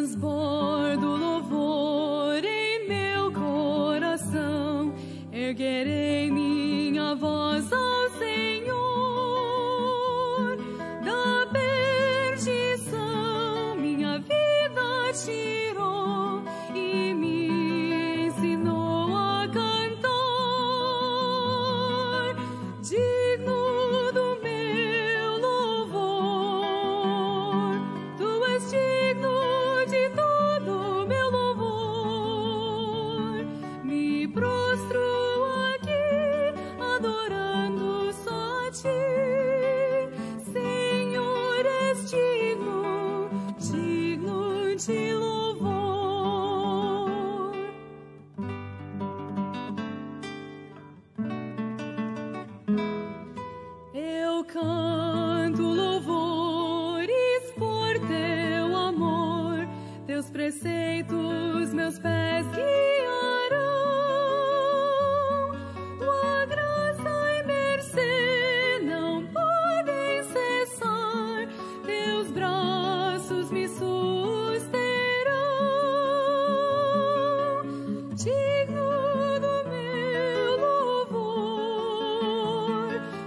Transbordo louvor em meu coração, erguerei minha voz ao Senhor. Da perdição minha vida tirou e me ensinou a cantar. Digno do meu louvor, tu és digno de todo meu louvor. Me prostro aqui, adorando só a ti. Senhor, és digno, digno de louvor. Eu canto louvores por teu amor, teus preceitos meus pés guiarão. Tua graça e mercê não podem cessar, teus braços me susterão. Digno do meu louvor,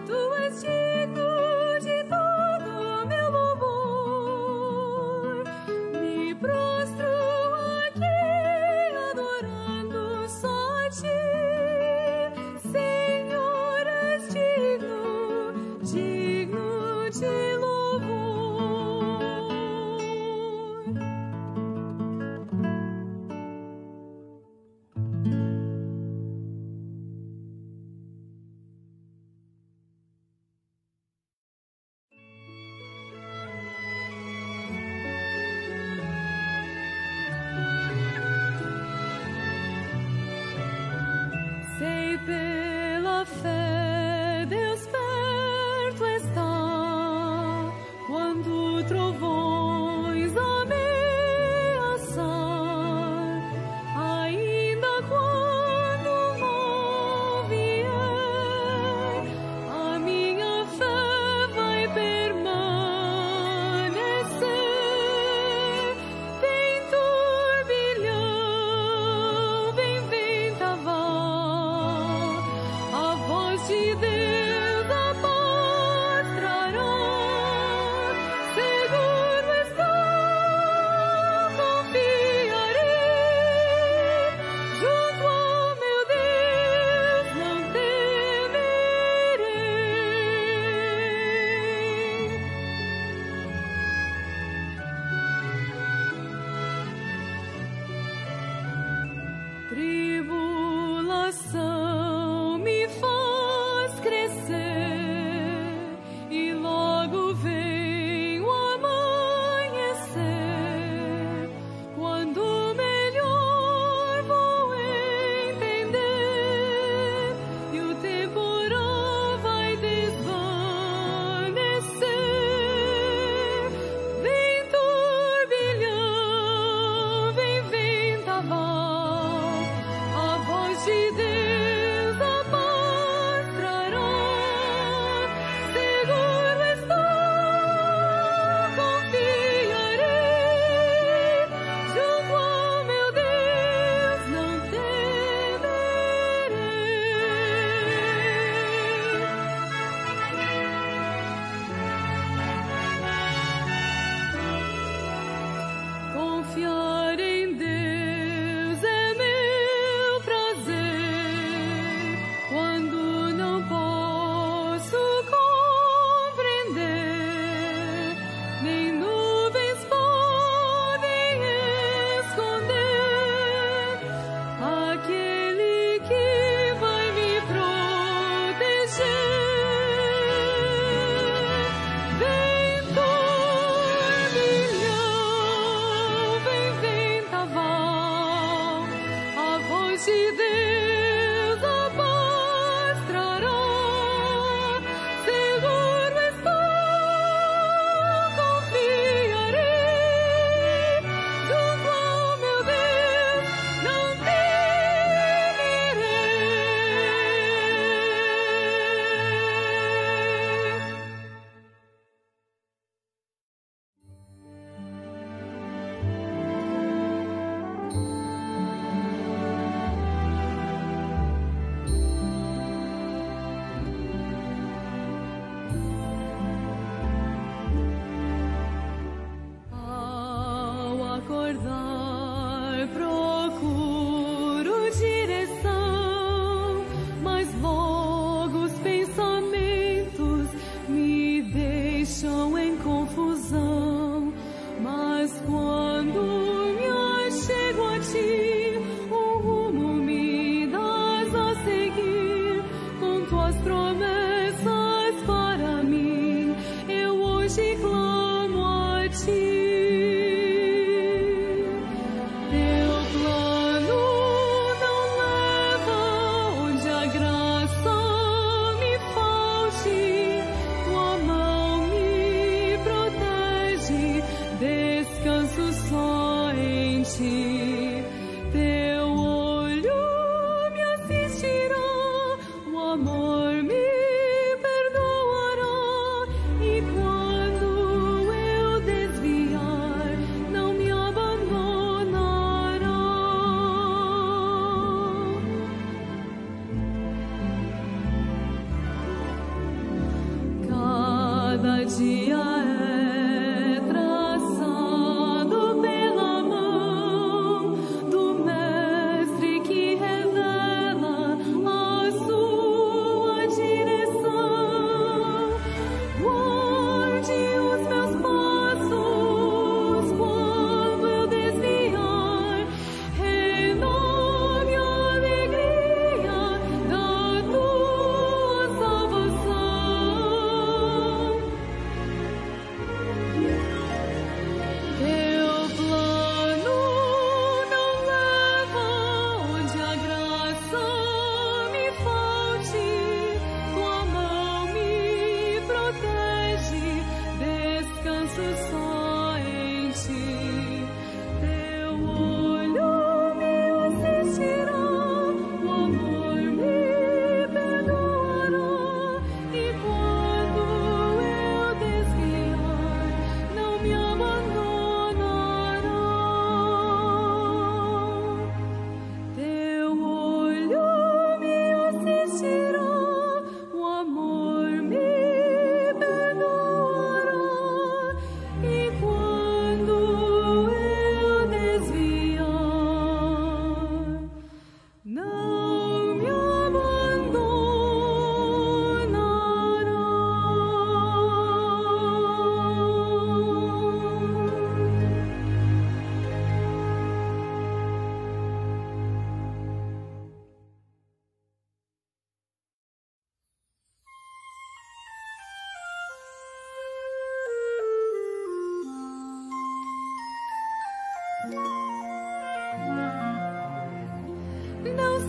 tu és digno de todo meu louvor. Me prostro aqui, adorando só a ti. Senhor, és digno, digno de louvor. Sei pela fé, Deus perto está, quando trovões ameaçar, ainda quando o mal vier, a minha fé vai permanecer. Vem turbilhão, vem vendaval, a voz de Deus a paz trará. Seguro estou, confiarei, junto ao meu Deus não temerei. Tribulação me faz crescer e logo vem o amanhecer, quando melhor vou entender e o temporal vai desvanecer. Vem turbilhão, vem vendaval, a voz de Deus a paz trará. Seguro estou, confiarei, junto ao meu Deus não temerei. Confiar em Deus é meu prazer, quando não posso compreender, nem nuvens podem esconder aquele que vai me proteger. Vem turbilhão, vem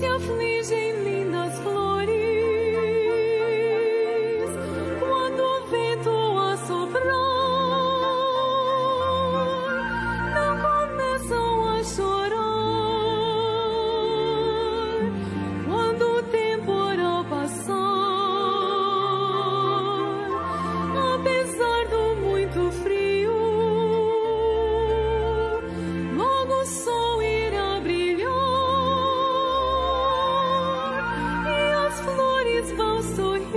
se afligem lindas flores quando o vento assoprar. Não começam a chorar quando o temporal passar. Apesar do muito frio, logo o sol irá brilhar e as flores vão sorrir,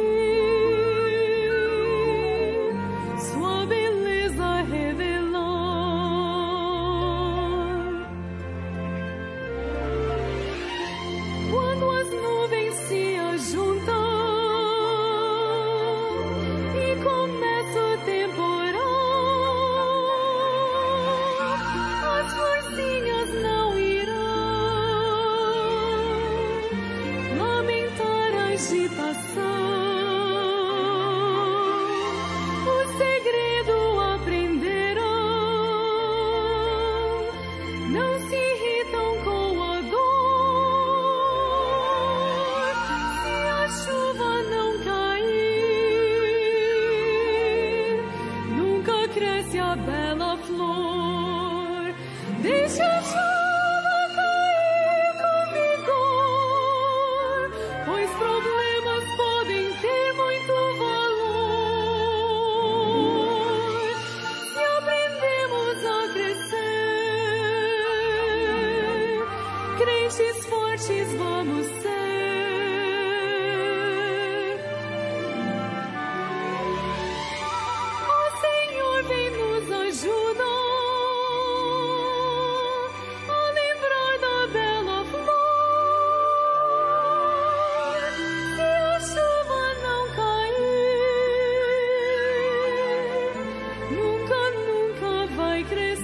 sua beleza revelar. Quando as nuvens se ajuntam e começa o temporal, as florzinhas não irão lamentar a agitação. O segredo aprenderão, não se irritam com a dor. Se a chuva não cair, nunca cresce a bela flor. Deixa a chuva cair com vigor, pois problemas podem ter muito valor. Se aprendemos a crescer, crentes fortes vamos ser. O Senhor vem nos ajudar a lembrar da bela flor. Se a chuva não cair, nunca, nunca vai crescer.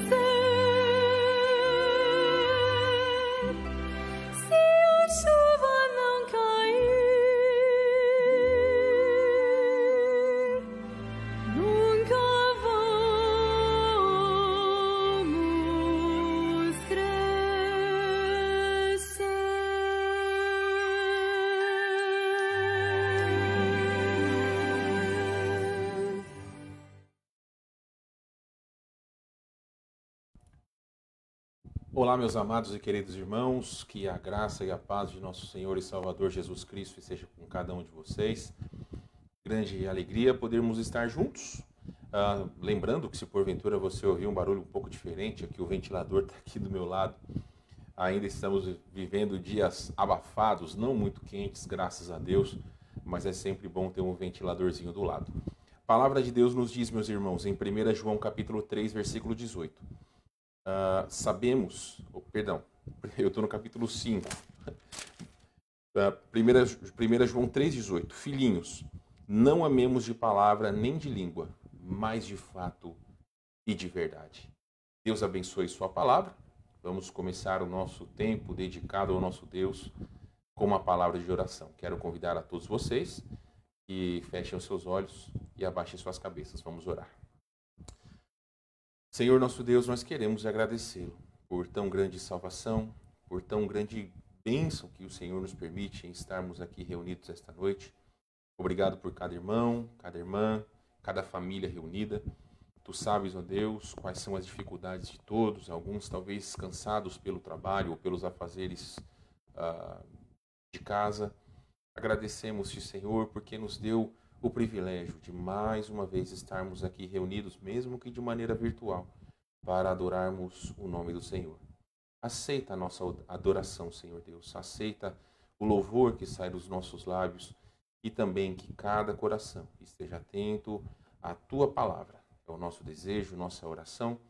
Se a chuva não cair, nunca vamos crescer. Olá, meus amados e queridos irmãos, que a graça e a paz de nosso Senhor e Salvador Jesus Cristo esteja com cada um de vocês. Grande alegria podermos estar juntos. Lembrando que se porventura você ouvir um barulho um pouco diferente, aqui o ventilador está aqui do meu lado. Ainda estamos vivendo dias abafados, não muito quentes, graças a Deus, mas é sempre bom ter um ventiladorzinho do lado. A palavra de Deus nos diz, meus irmãos, em 1 João capítulo 3, versículo 18. Eu estou no capítulo 5. 1 João 3,18. Filhinhos, não amemos de palavra nem de língua, mas de fato e de verdade. Deus abençoe sua palavra. Vamos começar o nosso tempo dedicado ao nosso Deus com uma palavra de oração. Quero convidar a todos vocês que fechem os seus olhos e abaixem suas cabeças. Vamos orar. Senhor nosso Deus, nós queremos agradecê-lo por tão grande salvação, por tão grande bênção que o Senhor nos permite em estarmos aqui reunidos esta noite. Obrigado por cada irmão, cada irmã, cada família reunida. Tu sabes, ó Deus, quais são as dificuldades de todos, alguns talvez cansados pelo trabalho ou pelos afazeres de casa. Agradecemos-te, Senhor, porque nos deu o privilégio de mais uma vez estarmos aqui reunidos, mesmo que de maneira virtual, para adorarmos o nome do Senhor. Aceita a nossa adoração, Senhor Deus. Aceita o louvor que sai dos nossos lábios e também que cada coração esteja atento à Tua palavra. É o nosso desejo, nossa oração.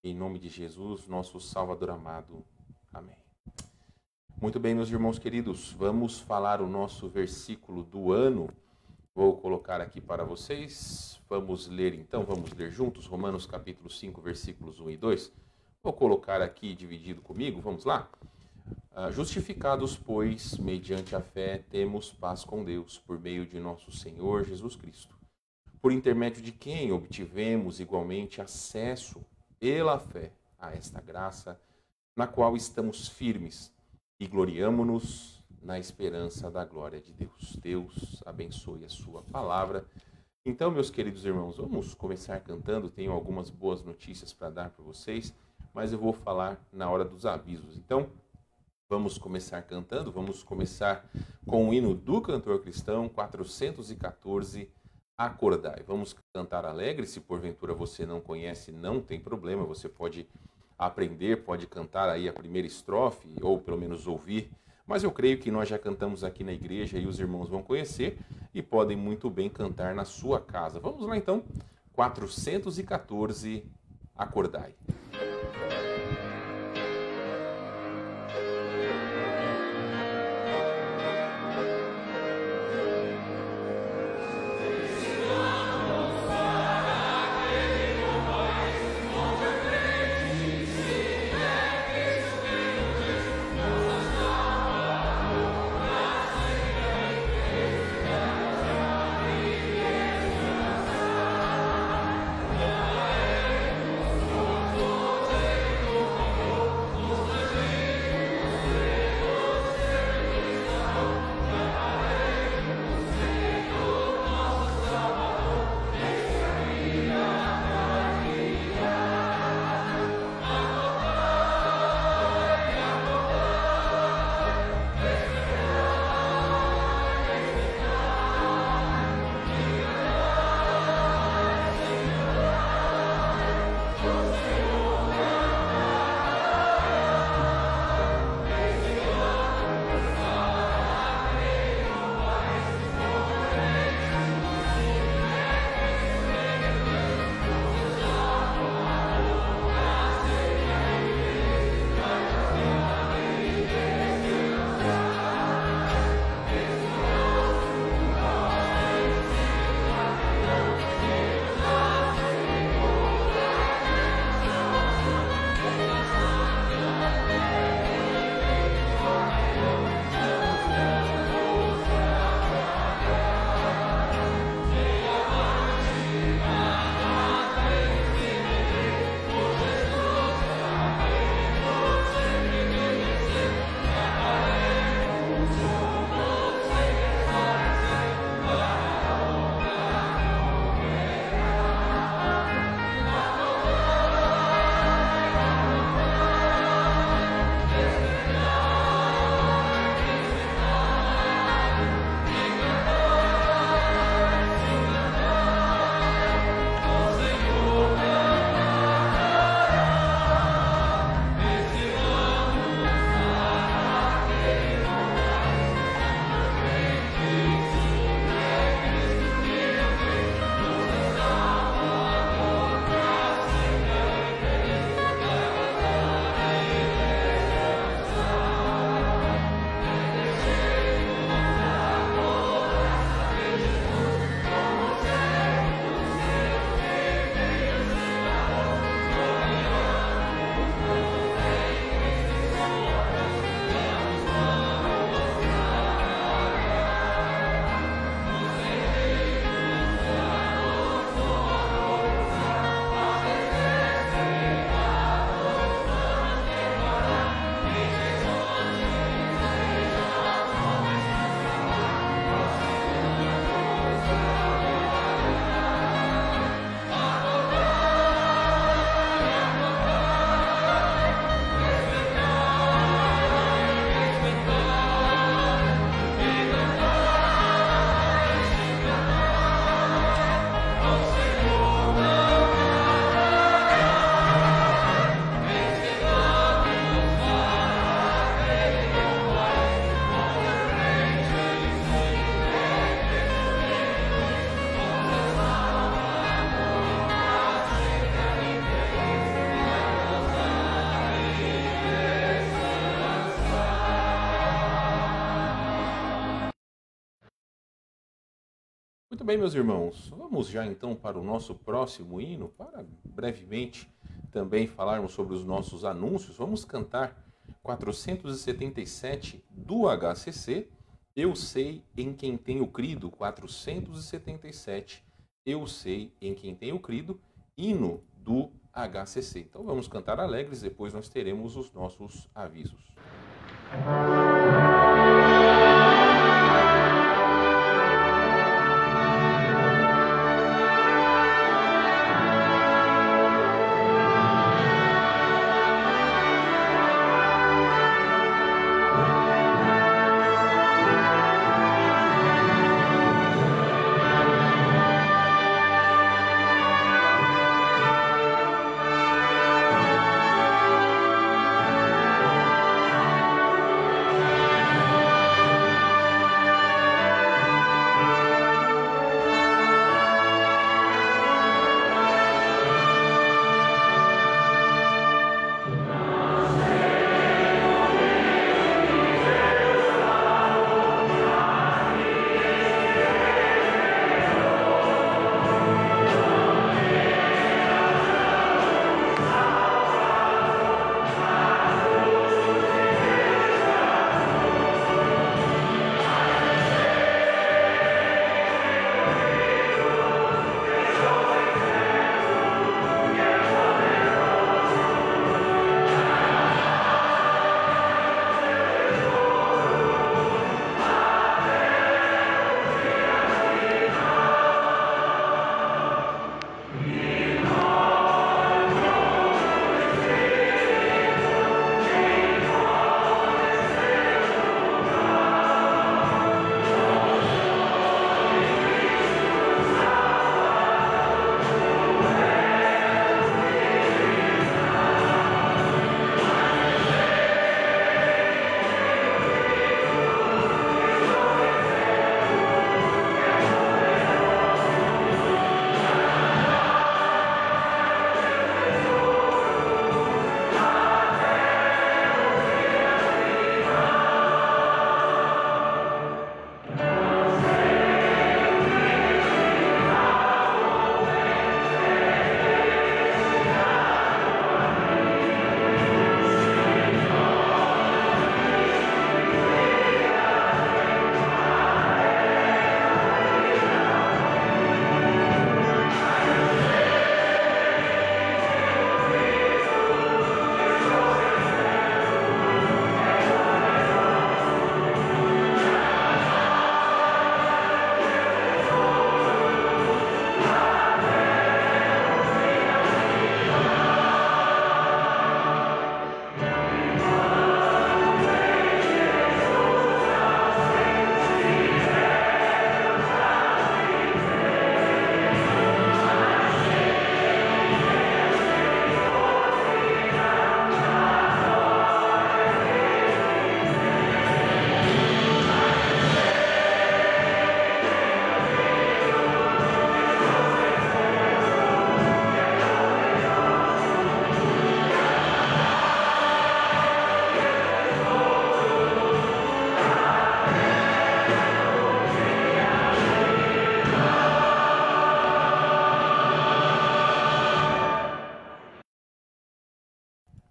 Em nome de Jesus, nosso Salvador amado. Amém. Muito bem, meus irmãos queridos, vamos falar o nosso versículo do ano. Vou colocar aqui para vocês. Vamos ler então, vamos ler juntos Romanos capítulo 5, versículos 1 e 2. Vou colocar aqui dividido comigo, vamos lá? Justificados, pois, mediante a fé, temos paz com Deus, por meio de nosso Senhor Jesus Cristo, por intermédio de quem obtivemos igualmente acesso pela fé a esta graça, na qual estamos firmes e gloriamo-nos na esperança da glória de Deus. Deus abençoe a sua palavra. Então, meus queridos irmãos, vamos começar cantando. Tenho algumas boas notícias para dar para vocês, mas eu vou falar na hora dos avisos. Então, vamos começar cantando. Vamos começar com o hino do cantor cristão 414, Acordai. Vamos cantar alegre. Se porventura você não conhece, não tem problema. Você pode aprender, pode cantar aí a primeira estrofe, ou pelo menos ouvir. Mas eu creio que nós já cantamos aqui na igreja e os irmãos vão conhecer e podem muito bem cantar na sua casa. Vamos lá então, 414, Acordai. Muito bem, meus irmãos, vamos já então para o nosso próximo hino, para brevemente também falarmos sobre os nossos anúncios. Vamos cantar 477 do HCC, Eu Sei em Quem Tenho Crido, 477, Eu Sei em Quem Tenho Crido, hino do HCC. Então vamos cantar alegres, depois nós teremos os nossos avisos.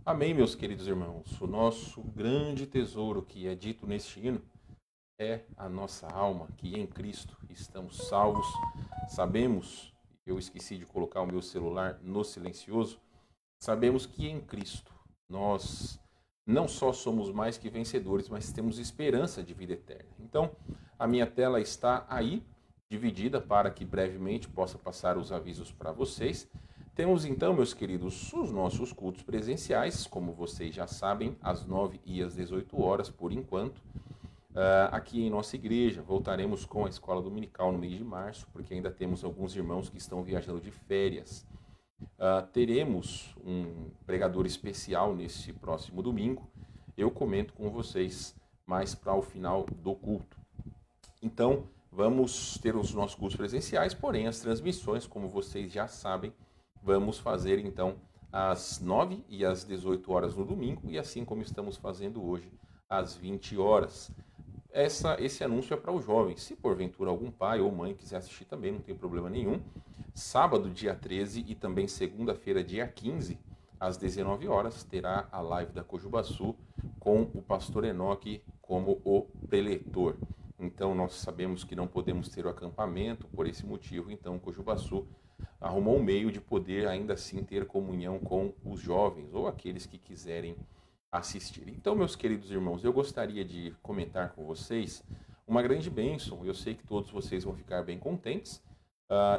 Amém, meus queridos irmãos. O nosso grande tesouro que é dito neste hino é a nossa alma, que em Cristo estamos salvos. Sabemos, eu esqueci de colocar o meu celular no silencioso, sabemos que em Cristo nós não só somos mais que vencedores, mas temos esperança de vida eterna. Então, a minha tela está aí, dividida para que brevemente possa passar os avisos para vocês. Temos então, meus queridos, os nossos cultos presenciais, como vocês já sabem, às 9 e às 18 horas, por enquanto. Aqui em nossa igreja, voltaremos com a escola dominical no mês de março, porque ainda temos alguns irmãos que estão viajando de férias. Teremos um pregador especial nesse próximo domingo. Eu comento com vocês mais para o final do culto. Então, vamos ter os nossos cultos presenciais, porém as transmissões, como vocês já sabem, vamos fazer então às 9 e às 18 horas no domingo, e assim como estamos fazendo hoje, às 20 horas. Esse anúncio é para os jovens. Se porventura algum pai ou mãe quiser assistir também, não tem problema nenhum. Sábado, dia 13 e também segunda-feira, dia 15, às 19 horas, terá a live da Cojubaçu com o pastor Enoque como o preletor. Então, nós sabemos que não podemos ter o acampamento por esse motivo, então o Cojubaçu arrumou um meio de poder ainda assim ter comunhão com os jovens ou aqueles que quiserem assistir. Então, meus queridos irmãos, eu gostaria de comentar com vocês uma grande bênção. Eu sei que todos vocês vão ficar bem contentes.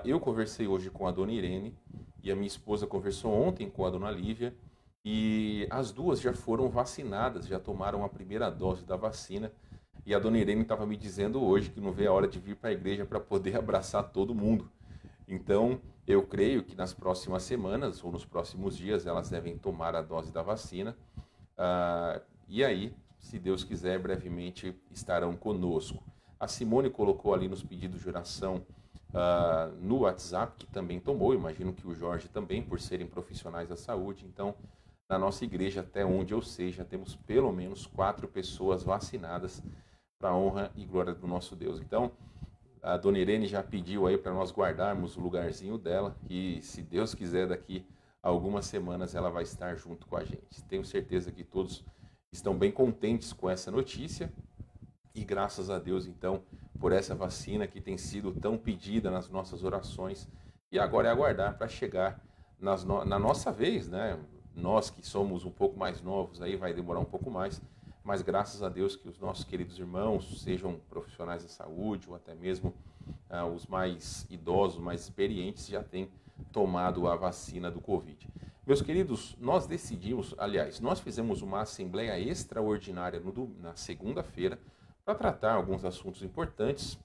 Eu conversei hoje com a dona Irene e a minha esposa conversou ontem com a dona Lívia e as duas já foram vacinadas, já tomaram a primeira dose da vacina. E a dona Irene estava me dizendo hoje que não vê a hora de vir para a igreja para poder abraçar todo mundo. Então, eu creio que nas próximas semanas ou nos próximos dias elas devem tomar a dose da vacina. E aí, se Deus quiser, brevemente estarão conosco. A Simone colocou ali nos pedidos de oração no WhatsApp, que também tomou, imagino que o Jorge também, por serem profissionais da saúde. Então, na nossa igreja, até onde eu sei, já temos pelo menos 4 pessoas vacinadas para a honra e glória do nosso Deus. Então, a dona Irene já pediu aí para nós guardarmos o lugarzinho dela e, se Deus quiser, daqui a algumas semanas ela vai estar junto com a gente. Tenho certeza que todos estão bem contentes com essa notícia e graças a Deus, então, por essa vacina que tem sido tão pedida nas nossas orações. E agora é aguardar para chegar na nossa vez, né? Nós que somos um pouco mais novos, aí vai demorar um pouco mais, mas graças a Deus que os nossos queridos irmãos, sejam profissionais da saúde ou até mesmo os mais idosos, mais experientes, já têm tomado a vacina do Covid. Meus queridos, nós decidimos, aliás, nós fizemos uma assembleia extraordinária na segunda-feira para tratar alguns assuntos importantes,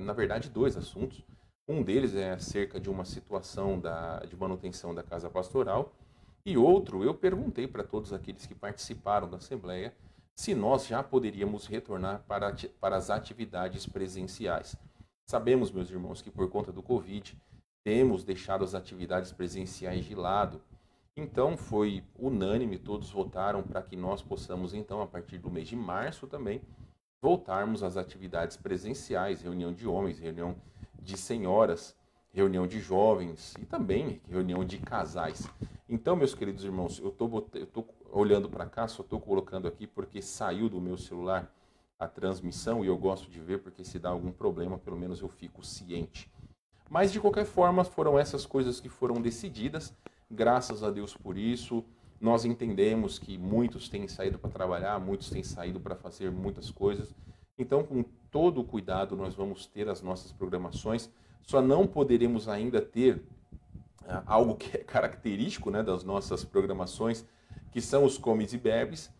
na verdade 2 assuntos. Um deles é acerca de uma situação de manutenção da casa pastoral e outro, eu perguntei para todos aqueles que participaram da assembleia se nós já poderíamos retornar para as atividades presenciais. Sabemos, meus irmãos, que por conta do Covid temos deixado as atividades presenciais de lado. Então foi unânime, todos votaram para que nós possamos então, a partir do mês de março também, voltarmos às atividades presenciais, reunião de homens, reunião de senhoras, reunião de jovens e também reunião de casais. Então, meus queridos irmãos, eu tô olhando para cá, só estou colocando aqui porque saiu do meu celular a transmissão e eu gosto de ver porque se dá algum problema, pelo menos eu fico ciente. Mas, de qualquer forma, foram essas coisas que foram decididas, graças a Deus por isso. Nós entendemos que muitos têm saído para trabalhar, muitos têm saído para fazer muitas coisas. Então, com todo o cuidado, nós vamos ter as nossas programações. Só não poderemos ainda ter algo que é característico, né, das nossas programações, que são os comes e bebes.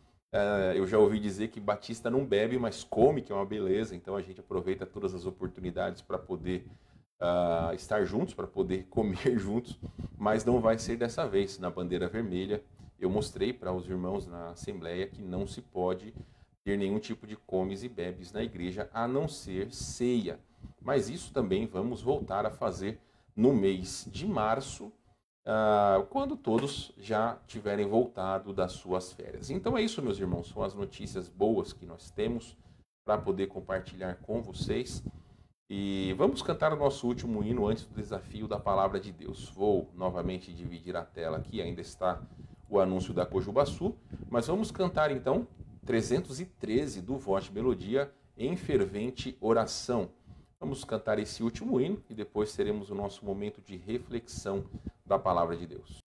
Eu já ouvi dizer que Batista não bebe, mas come, que é uma beleza. Então, a gente aproveita todas as oportunidades para poder estar juntos, para poder comer juntos. Mas não vai ser dessa vez. Na bandeira vermelha, eu mostrei para os irmãos na Assembleia que não se pode ter nenhum tipo de comes e bebes na igreja, a não ser ceia. Mas isso também vamos voltar a fazer no mês de março, quando todos já tiverem voltado das suas férias. Então é isso, meus irmãos, são as notícias boas que nós temos para poder compartilhar com vocês. E vamos cantar o nosso último hino antes do desafio da Palavra de Deus. Vou novamente dividir a tela aqui, ainda está o anúncio da Cojubaçu, mas vamos cantar então 313 do Voz de Melodia em fervente oração. Vamos cantar esse último hino e depois teremos o nosso momento de reflexão da Palavra de Deus.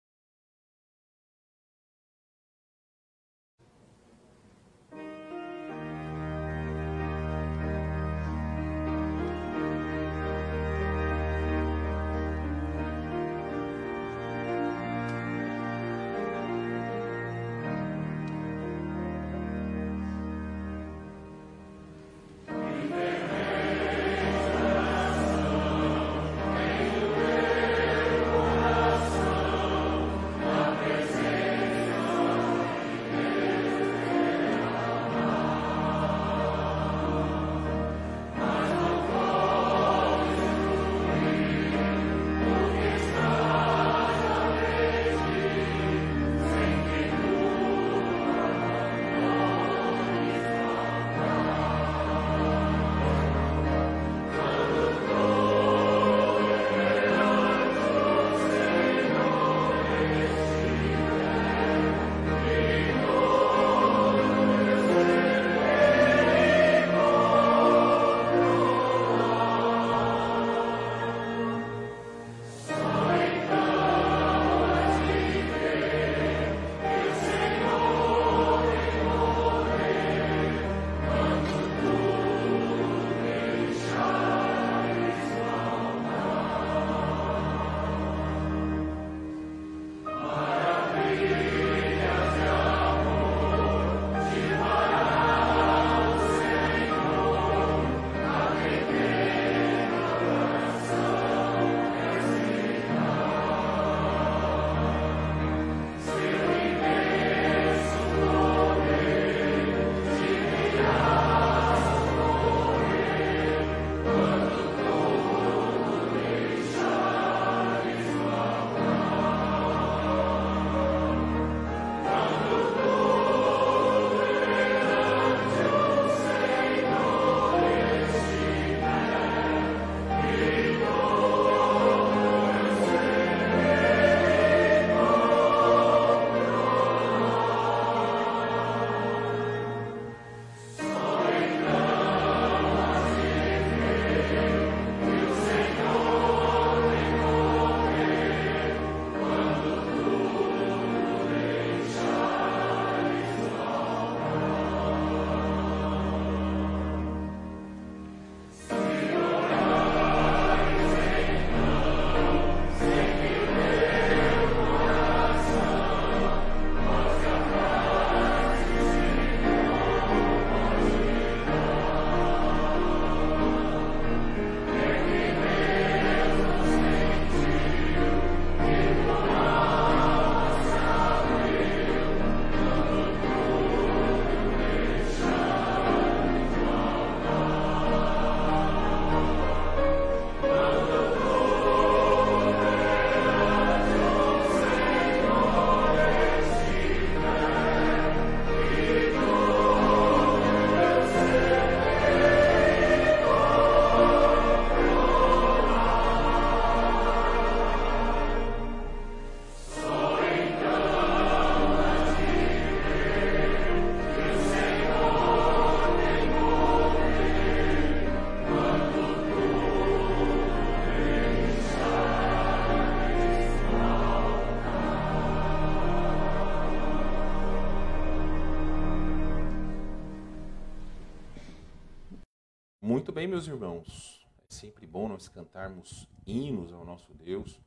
Muito bem, meus irmãos. É sempre bom nós cantarmos hinos ao nosso Deus.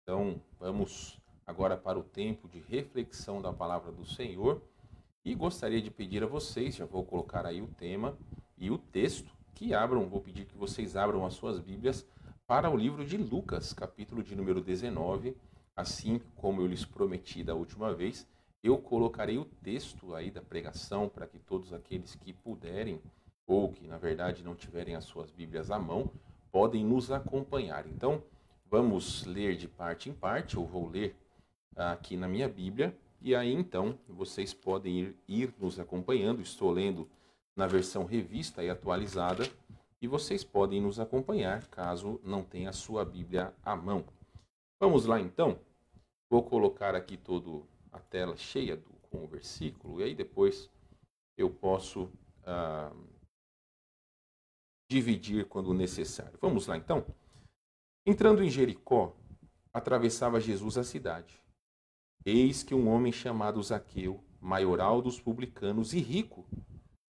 Então, vamos agora para o tempo de reflexão da palavra do Senhor. E gostaria de pedir a vocês, já vou colocar aí o tema e o texto, que abram, vou pedir que vocês abram as suas Bíblias para o livro de Lucas, capítulo de número 19. Assim como eu lhes prometi da última vez, eu colocarei o texto aí da pregação para que todos aqueles que puderem ou que, na verdade, não tiverem as suas Bíblias à mão, podem nos acompanhar. Então, vamos ler de parte em parte. Eu vou ler aqui na minha Bíblia, e aí, então, vocês podem ir nos acompanhando. Estou lendo na versão revista e atualizada, e vocês podem nos acompanhar, caso não tenha a sua Bíblia à mão. Vamos lá, então. Vou colocar aqui todo a tela cheia com o versículo, e aí depois eu posso dividir quando necessário. Vamos lá, então. Entrando em Jericó, atravessava Jesus a cidade. Eis que um homem chamado Zaqueu, maioral dos publicanos e rico,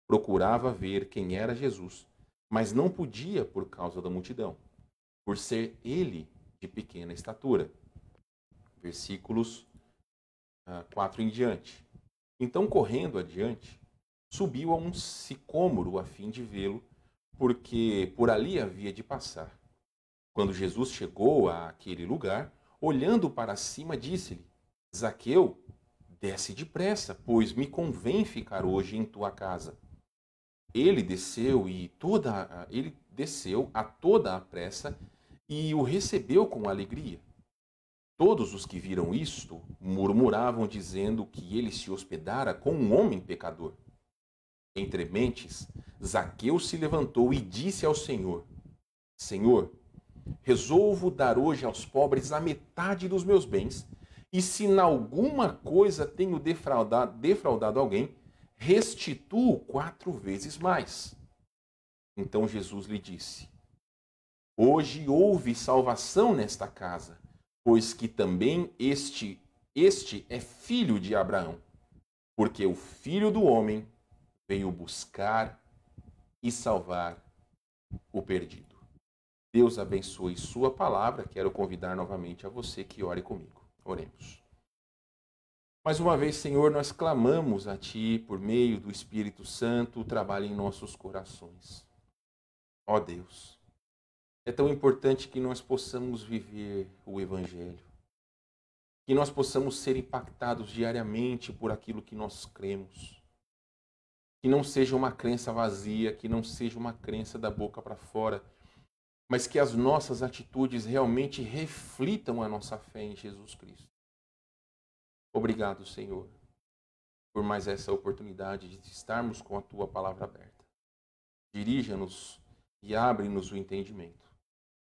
procurava ver quem era Jesus, mas não podia por causa da multidão, por ser ele de pequena estatura. Versículos 4 em diante. Então, correndo adiante, subiu a um sicômoro a fim de vê-lo, porque por ali havia de passar. Quando Jesus chegou àquele lugar, olhando para cima, disse-lhe: Zaqueu, desce depressa, pois me convém ficar hoje em tua casa. Ele desceu a toda a pressa e o recebeu com alegria. Todos os que viram isto murmuravam, dizendo que ele se hospedara com um homem pecador. Entre mentes, Zaqueu se levantou e disse ao Senhor: Senhor, resolvo dar hoje aos pobres a metade dos meus bens, e se em alguma coisa tenho defraudado alguém, restituo 4 vezes mais. Então Jesus lhe disse: Hoje houve salvação nesta casa, pois que também este é filho de Abraão, porque o Filho do Homem veio buscar e salvar o perdido. Deus abençoe sua palavra. Quero convidar novamente a você que ore comigo. Oremos. Mais uma vez, Senhor, nós clamamos a Ti por meio do Espírito Santo, trabalhe em nossos corações. Ó Deus, é tão importante que nós possamos viver o Evangelho, que nós possamos ser impactados diariamente por aquilo que nós cremos, que não seja uma crença vazia, que não seja uma crença da boca para fora, mas que as nossas atitudes realmente reflitam a nossa fé em Jesus Cristo. Obrigado, Senhor, por mais essa oportunidade de estarmos com a Tua palavra aberta. Dirija-nos e abre-nos o entendimento.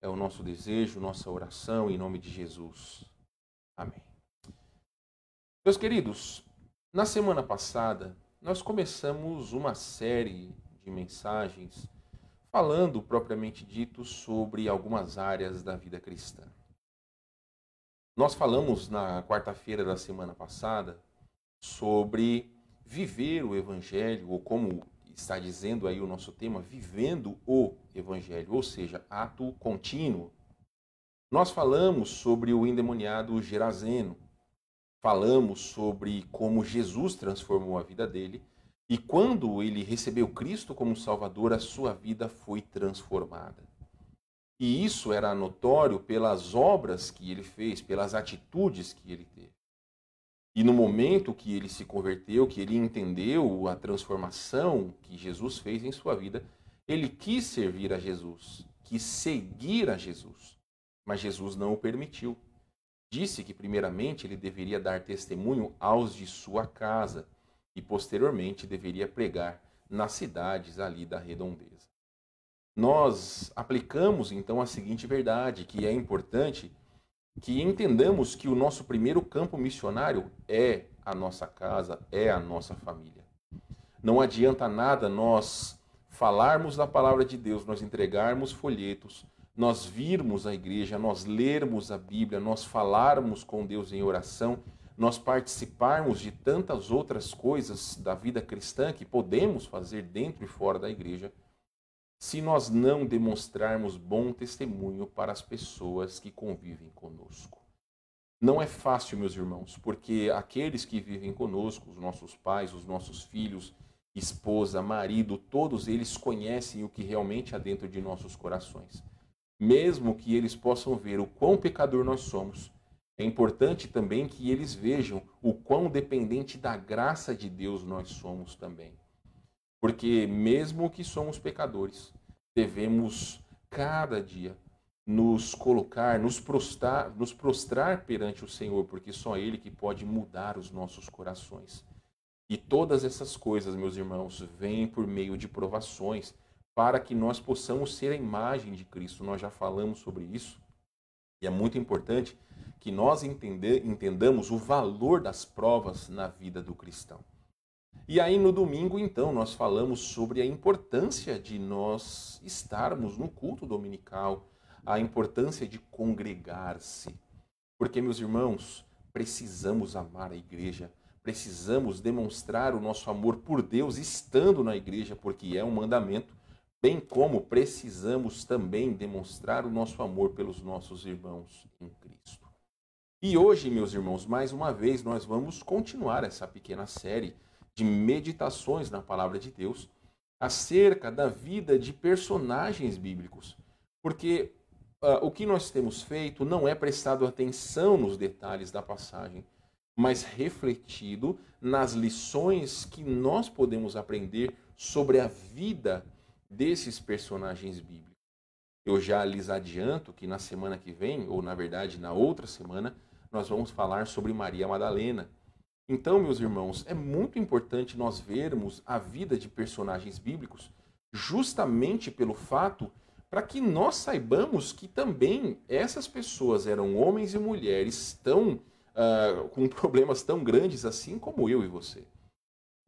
É o nosso desejo, nossa oração, em nome de Jesus. Amém. Meus queridos, na semana passada, nós começamos uma série de mensagens falando, propriamente dito, sobre algumas áreas da vida cristã. Nós falamos na quarta-feira da semana passada sobre viver o Evangelho, ou como está dizendo aí o nosso tema, vivendo o Evangelho, ou seja, ato contínuo. Nós falamos sobre o endemoniado Gerazeno, falamos sobre como Jesus transformou a vida dele, e quando ele recebeu Cristo como Salvador, a sua vida foi transformada. E isso era notório pelas obras que ele fez, pelas atitudes que ele teve. E no momento que ele se converteu, que ele entendeu a transformação que Jesus fez em sua vida, ele quis servir a Jesus, quis seguir a Jesus. Mas Jesus não o permitiu. Disse que primeiramente ele deveria dar testemunho aos de sua casa e posteriormente deveria pregar nas cidades ali da redondeza. Nós aplicamos então a seguinte verdade, que é importante que entendamos que o nosso primeiro campo missionário é a nossa casa, é a nossa família. Não adianta nada nós falarmos da palavra de Deus, nós entregarmos folhetos, nós virmos a igreja, nós lermos a Bíblia, nós falarmos com Deus em oração, nós participarmos de tantas outras coisas da vida cristã que podemos fazer dentro e fora da igreja, se nós não demonstrarmos bom testemunho para as pessoas que convivem conosco. Não é fácil, meus irmãos, porque aqueles que vivem conosco, os nossos pais, os nossos filhos, esposa, marido, todos eles conhecem o que realmente há dentro de nossos corações. Mesmo que eles possam ver o quão pecador nós somos, é importante também que eles vejam o quão dependente da graça de Deus nós somos também. Porque mesmo que somos pecadores, devemos cada dia nos colocar, nos prostrar perante o Senhor, porque só Ele que pode mudar os nossos corações. E todas essas coisas, meus irmãos, vêm por meio de provações, para que nós possamos ser a imagem de Cristo. Nós já falamos sobre isso, e é muito importante que nós entendamos o valor das provas na vida do cristão. E aí no domingo, então, nós falamos sobre a importância de nós estarmos no culto dominical, a importância de congregar-se. Porque, meus irmãos, precisamos amar a igreja, precisamos demonstrar o nosso amor por Deus estando na igreja, porque é um mandamento, bem como precisamos também demonstrar o nosso amor pelos nossos irmãos em Cristo. E hoje, meus irmãos, mais uma vez, nós vamos continuar essa pequena série de meditações na Palavra de Deus acerca da vida de personagens bíblicos. Porque o que nós temos feito não é prestado atenção nos detalhes da passagem, mas refletido nas lições que nós podemos aprender sobre a vida desses personagens bíblicos. Eu já lhes adianto que na semana que vem, ou na verdade na outra semana, nós vamos falar sobre Maria Madalena. Então, meus irmãos, é muito importante nós vermos a vida de personagens bíblicos justamente pelo fato para que nós saibamos que também essas pessoas eram homens e mulheres com problemas tão grandes assim como eu e você.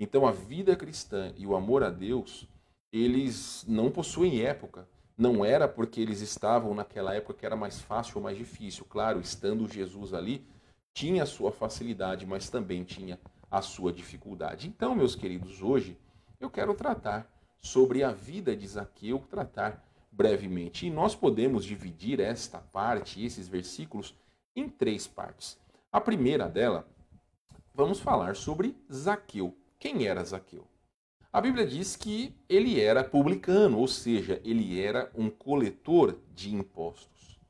Então, a vida cristã e o amor a Deus, eles não possuem época. Não era porque eles estavam naquela época que era mais fácil ou mais difícil. Claro, estando Jesus ali, tinha a sua facilidade, mas também tinha a sua dificuldade. Então, meus queridos, hoje eu quero tratar sobre a vida de Zaqueu, tratar brevemente. E nós podemos dividir esta parte, esses versículos, em 3 partes. A primeira dela, vamos falar sobre Zaqueu. Quem era Zaqueu? A Bíblia diz que ele era publicano, ou seja, ele era um coletor de impostos.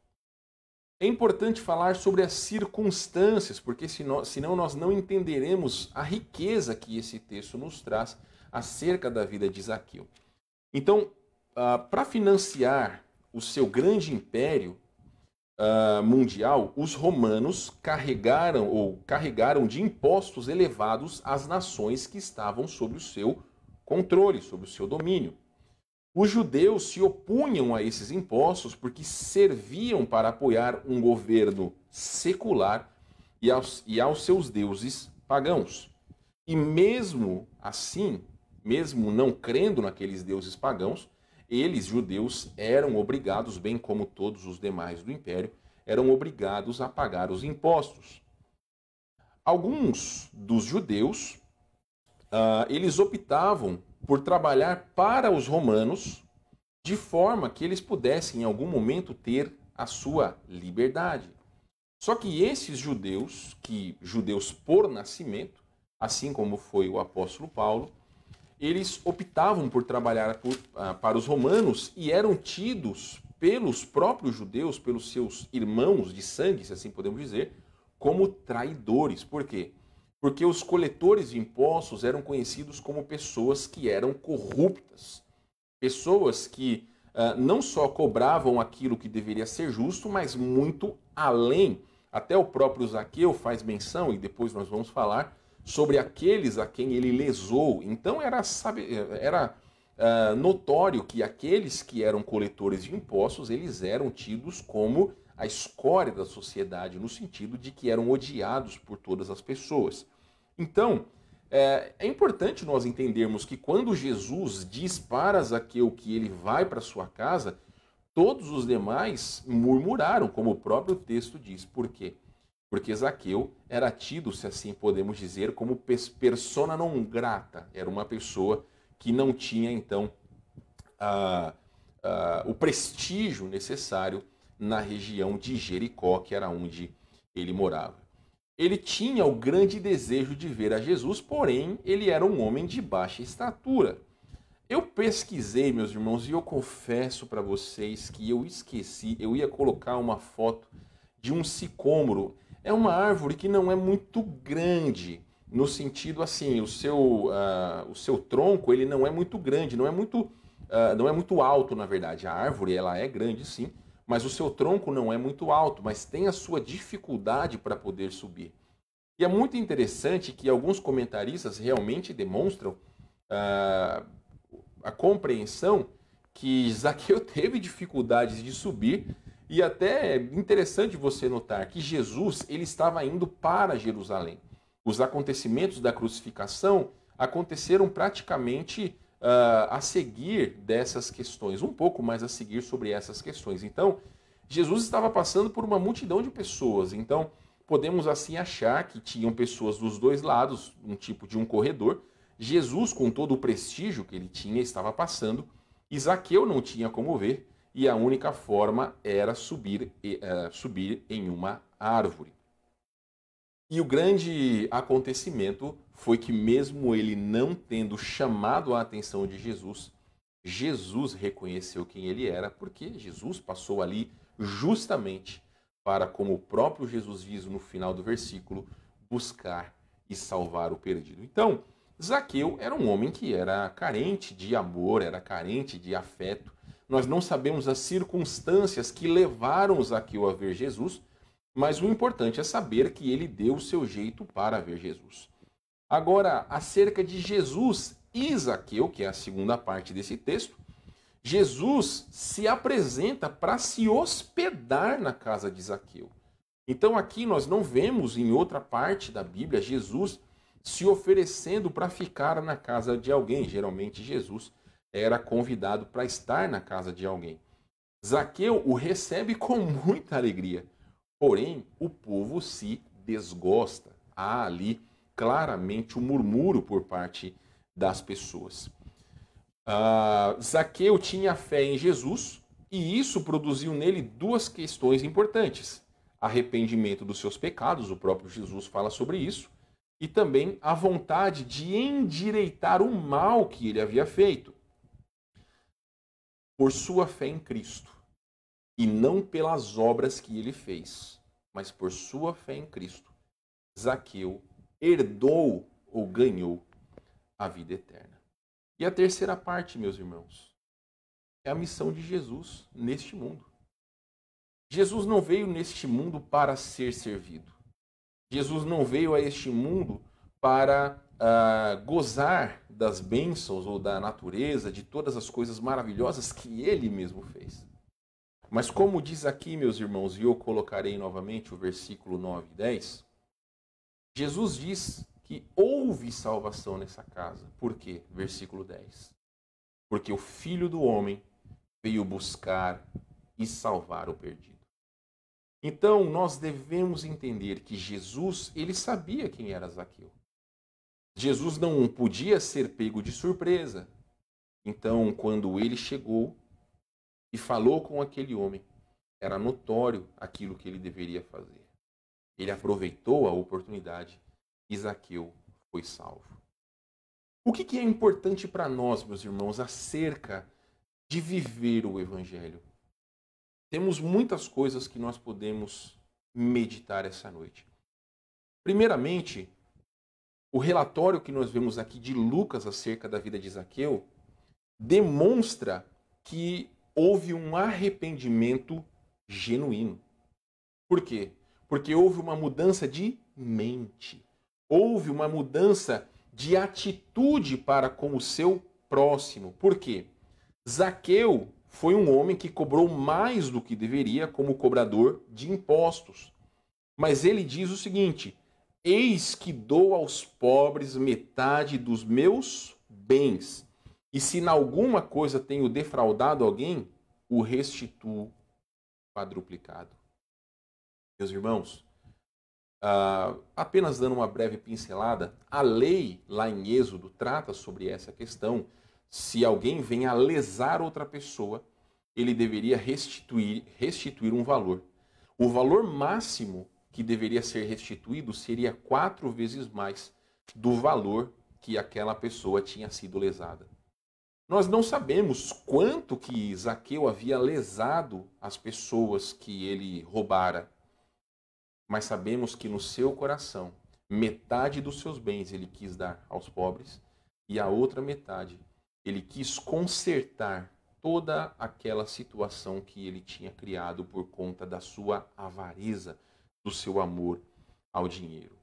É importante falar sobre as circunstâncias, porque senão nós não entenderemos a riqueza que esse texto nos traz acerca da vida de Zaqueu. Então, para financiar o seu grande império mundial, os romanos carregaram de impostos elevados as nações que estavam sob o seu controle, sob o seu domínio. Os judeus se opunham a esses impostos porque serviam para apoiar um governo secular e aos seus deuses pagãos. E mesmo assim, mesmo não crendo naqueles deuses pagãos, eles, judeus, eram obrigados, bem como todos os demais do império, eram obrigados a pagar os impostos. Alguns dos judeus, eles optavam por trabalhar para os romanos de forma que eles pudessem em algum momento ter a sua liberdade. Só que esses judeus, judeus por nascimento, assim como foi o apóstolo Paulo, eles optavam por trabalhar para os romanos e eram tidos pelos próprios judeus, pelos seus irmãos de sangue, se assim podemos dizer, como traidores. Por quê? Porque os coletores de impostos eram conhecidos como pessoas que eram corruptas. Pessoas que não só cobravam aquilo que deveria ser justo, mas muito além. Até o próprio Zaqueu faz menção, e depois nós vamos falar, sobre aqueles a quem ele lesou. Então era notório que aqueles que eram coletores de impostos, eles eram tidos como a escória da sociedade, no sentido de que eram odiados por todas as pessoas. Então, é importante nós entendermos que quando Jesus diz para Zaqueu que ele vai para sua casa, todos os demais murmuraram, como o próprio texto diz. Por quê? Porque Zaqueu era tido, se assim podemos dizer, como persona non grata. Era uma pessoa que não tinha, então, o prestígio necessário na região de Jericó, que era onde ele morava. Ele tinha o grande desejo de ver a Jesus, porém, ele era um homem de baixa estatura. Eu pesquisei, meus irmãos, e eu confesso para vocês que eu esqueci, eu ia colocar uma foto de um sicômoro. É uma árvore que não é muito grande, no sentido assim, o seu tronco ele não é muito grande, não é muito alto, na verdade. A árvore ela é grande, sim, mas o seu tronco não é muito alto, mas tem a sua dificuldade para poder subir. E é muito interessante que alguns comentaristas realmente demonstram a compreensão que Zaqueu teve dificuldades de subir E até é interessante você notar que Jesus ele estava indo para Jerusalém. Os acontecimentos da crucificação aconteceram praticamente a seguir dessas questões, um pouco mais a seguir sobre essas questões. Então, Jesus estava passando por uma multidão de pessoas. Então, podemos assim achar que tinham pessoas dos dois lados, um tipo de um corredor. Jesus, com todo o prestígio que ele tinha, estava passando. E Zaqueu não tinha como ver, e a única forma era subir em uma árvore. E o grande acontecimento foi que, mesmo ele não tendo chamado a atenção de Jesus, Jesus reconheceu quem ele era, porque Jesus passou ali justamente para, como o próprio Jesus diz no final do versículo, buscar e salvar o perdido. Então, Zaqueu era um homem que era carente de amor, era carente de afeto. Nós não sabemos as circunstâncias que levaram Zaqueu a ver Jesus, mas o importante é saber que ele deu o seu jeito para ver Jesus. Agora, acerca de Jesus e Zaqueu, que é a segunda parte desse texto, Jesus se apresenta para se hospedar na casa de Zaqueu. Então aqui nós não vemos em outra parte da Bíblia Jesus se oferecendo para ficar na casa de alguém. Geralmente Jesus era convidado para estar na casa de alguém. Zaqueu o recebe com muita alegria. Porém, o povo se desgosta. Há ali claramente um murmúrio por parte das pessoas. Zaqueu tinha fé em Jesus e isso produziu nele duas questões importantes. Arrependimento dos seus pecados, o próprio Jesus fala sobre isso, e também a vontade de endireitar o mal que ele havia feito. Por sua fé em Cristo. E não pelas obras que ele fez, mas por sua fé em Cristo, Zaqueu herdou ou ganhou a vida eterna. E a terceira parte, meus irmãos, é a missão de Jesus neste mundo. Jesus não veio neste mundo para ser servido. Jesus não veio a este mundo para gozar das bênçãos ou da natureza, de todas as coisas maravilhosas que ele mesmo fez. Mas como diz aqui, meus irmãos, e eu colocarei novamente o versículo 9 e 10, Jesus diz que houve salvação nessa casa. Por quê? Versículo 10. Porque o Filho do Homem veio buscar e salvar o perdido. Então, nós devemos entender que Jesus, ele sabia quem era Zaqueu. Jesus não podia ser pego de surpresa. Então, quando ele chegou e falou com aquele homem, era notório aquilo que ele deveria fazer. Ele aproveitou a oportunidade e Zaqueu foi salvo. O que é importante para nós, meus irmãos, acerca de viver o Evangelho? Temos muitas coisas que nós podemos meditar essa noite. Primeiramente, o relatório que nós vemos aqui de Lucas acerca da vida de Zaqueu demonstra que houve um arrependimento genuíno. Por quê? Porque houve uma mudança de mente. Houve uma mudança de atitude para com o seu próximo. Por quê? Zaqueu foi um homem que cobrou mais do que deveria como cobrador de impostos. Mas ele diz o seguinte: eis que dou aos pobres metade dos meus bens. E se em alguma coisa tenho defraudado alguém, o restituo quadruplicado. Meus irmãos, apenas dando uma breve pincelada, a lei lá em Êxodo trata sobre essa questão. Se alguém vem a lesar outra pessoa, ele deveria restituir um valor. O valor máximo que deveria ser restituído seria 4 vezes mais do valor que aquela pessoa tinha sido lesada. Nós não sabemos quanto que Zaqueu havia lesado as pessoas que ele roubara, mas sabemos que no seu coração, metade dos seus bens ele quis dar aos pobres e a outra metade ele quis consertar toda aquela situação que ele tinha criado por conta da sua avareza, do seu amor ao dinheiro.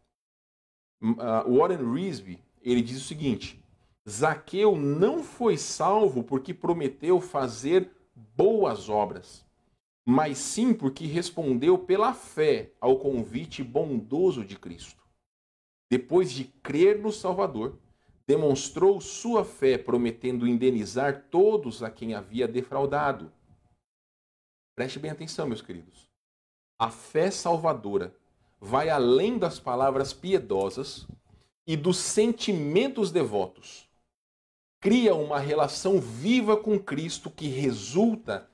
Warren Wiersbe, ele diz o seguinte: Zaqueu não foi salvo porque prometeu fazer boas obras, mas sim porque respondeu pela fé ao convite bondoso de Cristo. Depois de crer no Salvador, demonstrou sua fé prometendo indenizar todos a quem havia defraudado. Preste bem atenção, meus queridos. A fé salvadora vai além das palavras piedosas e dos sentimentos devotos. Cria uma relação viva com Cristo que resulta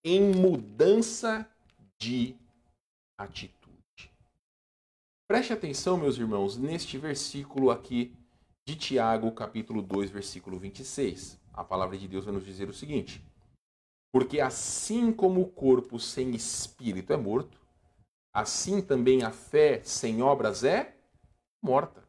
em mudança de atitude. Preste atenção, meus irmãos, neste versículo aqui de Tiago, capítulo 2, versículo 26. A palavra de Deus vai nos dizer o seguinte: porque assim como o corpo sem espírito é morto, assim também a fé sem obras é morta.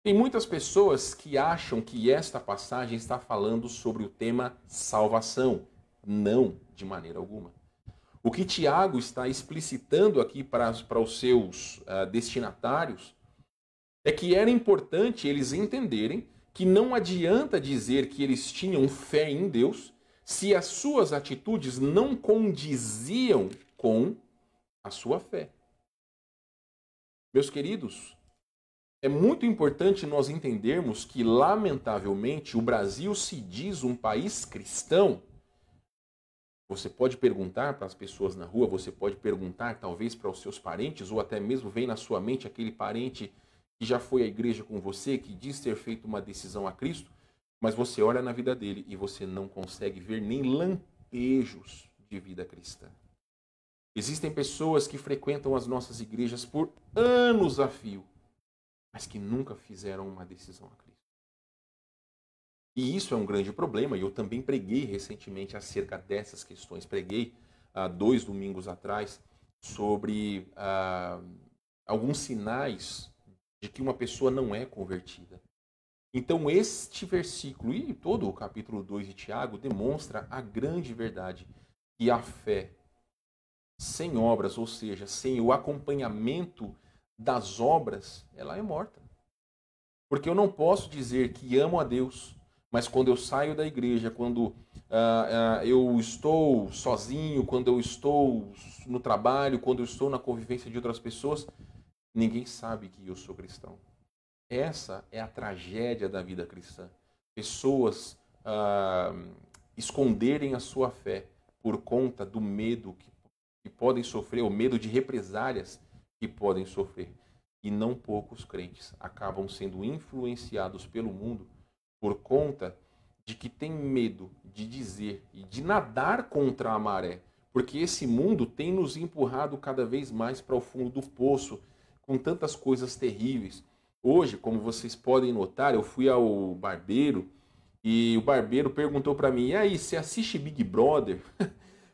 Tem muitas pessoas que acham que esta passagem está falando sobre o tema salvação. Não, de maneira alguma. O que Tiago está explicitando aqui para os seus destinatários é que era importante eles entenderem que não adianta dizer que eles tinham fé em Deus se as suas atitudes não condiziam com a sua fé. Meus queridos, é muito importante nós entendermos que, lamentavelmente, o Brasil se diz um país cristão. Você pode perguntar para as pessoas na rua, você pode perguntar talvez para os seus parentes, ou até mesmo vem na sua mente aquele parente que já foi à igreja com você, que diz ter feito uma decisão a Cristo, mas você olha na vida dele e você não consegue ver nem lampejos de vida cristã. Existem pessoas que frequentam as nossas igrejas por anos a fio, mas que nunca fizeram uma decisão a Cristo. E isso é um grande problema, e eu também preguei recentemente acerca dessas questões. Preguei 2 domingos atrás sobre alguns sinais de que uma pessoa não é convertida. Então este versículo e todo o capítulo 2 de Tiago demonstra a grande verdade, que a fé sem obras, ou seja, sem o acompanhamento das obras, ela é morta. Porque eu não posso dizer que amo a Deus, mas quando eu saio da igreja, quando eu estou sozinho, quando eu estou no trabalho, quando eu estou na convivência de outras pessoas, ninguém sabe que eu sou cristão. Essa é a tragédia da vida cristã. Pessoas esconderem a sua fé por conta do medo que podem sofrer, o medo de represálias que podem sofrer. E não poucos crentes acabam sendo influenciados pelo mundo por conta de que tem medo de dizer e de nadar contra a maré. Porque esse mundo tem nos empurrado cada vez mais para o fundo do poço, com tantas coisas terríveis. Hoje, como vocês podem notar, eu fui ao barbeiro e o barbeiro perguntou para mim: e aí, você assiste Big Brother?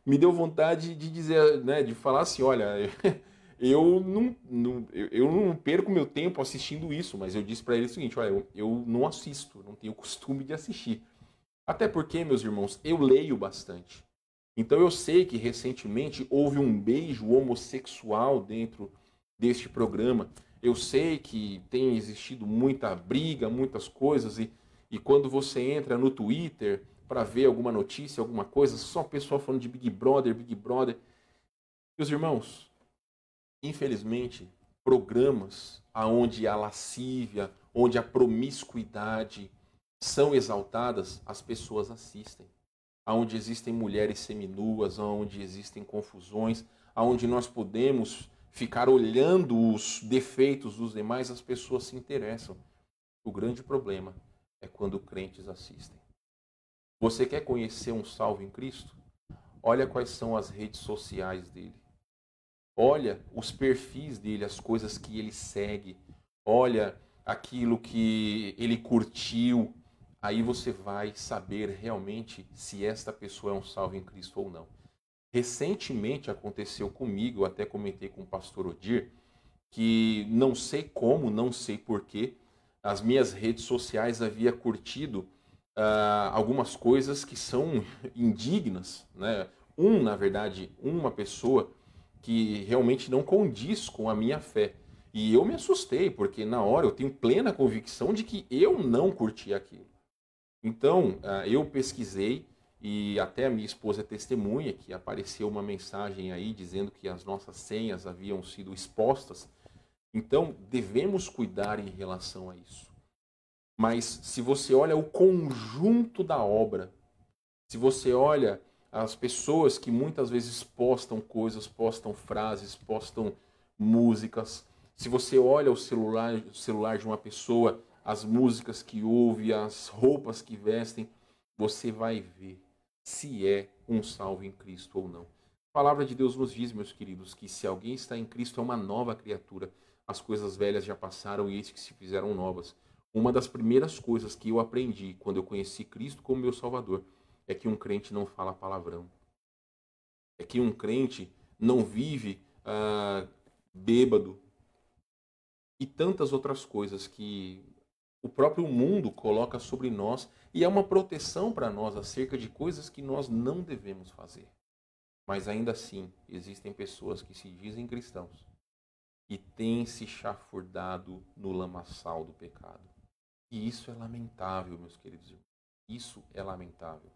Me deu vontade de dizer, né, de falar assim, olha, eu não perco meu tempo assistindo isso, mas eu disse para ele o seguinte: olha, eu não assisto, não tenho costume de assistir. Até porque, meus irmãos, eu leio bastante. Então eu sei que recentemente houve um beijo homossexual dentro deste programa. Eu sei que tem existido muita briga, muitas coisas, e quando você entra no Twitter para ver alguma notícia, alguma coisa, só o pessoal falando de Big Brother, Big Brother. Meus irmãos, infelizmente, programas onde a lascívia, onde a promiscuidade são exaltadas, as pessoas assistem. Onde existem mulheres seminuas, onde existem confusões, onde nós podemos ficar olhando os defeitos dos demais, as pessoas se interessam. O grande problema é quando crentes assistem. Você quer conhecer um salvo em Cristo? Olha quais são as redes sociais dele. Olha os perfis dele, as coisas que ele segue. Olha aquilo que ele curtiu. Aí você vai saber realmente se esta pessoa é um salvo em Cristo ou não. Recentemente aconteceu comigo, eu até comentei com o pastor Odir, que não sei como, não sei porquê, as minhas redes sociais havia curtido algumas coisas que são indignas, né? Na verdade, uma pessoa que realmente não condiz com a minha fé. E eu me assustei, porque na hora eu tenho plena convicção de que eu não curti aquilo. Então, eu pesquisei e até a minha esposa é testemunha que apareceu uma mensagem aí dizendo que as nossas senhas haviam sido expostas. Então, devemos cuidar em relação a isso. Mas se você olha o conjunto da obra, se você olha as pessoas que muitas vezes postam coisas, postam frases, postam músicas, se você olha o celular de uma pessoa, as músicas que ouve, as roupas que vestem, você vai ver se é um salvo em Cristo ou não. A palavra de Deus nos diz, meus queridos, que se alguém está em Cristo é uma nova criatura. As coisas velhas já passaram e eis que se fizeram novas. Uma das primeiras coisas que eu aprendi quando eu conheci Cristo como meu Salvador é que um crente não fala palavrão. É que um crente não vive bêbado. E tantas outras coisas que o próprio mundo coloca sobre nós e é uma proteção para nós acerca de coisas que nós não devemos fazer. Mas ainda assim, existem pessoas que se dizem cristãos e têm se chafurdado no lamaçal do pecado. E isso é lamentável, meus queridos irmãos. Isso é lamentável.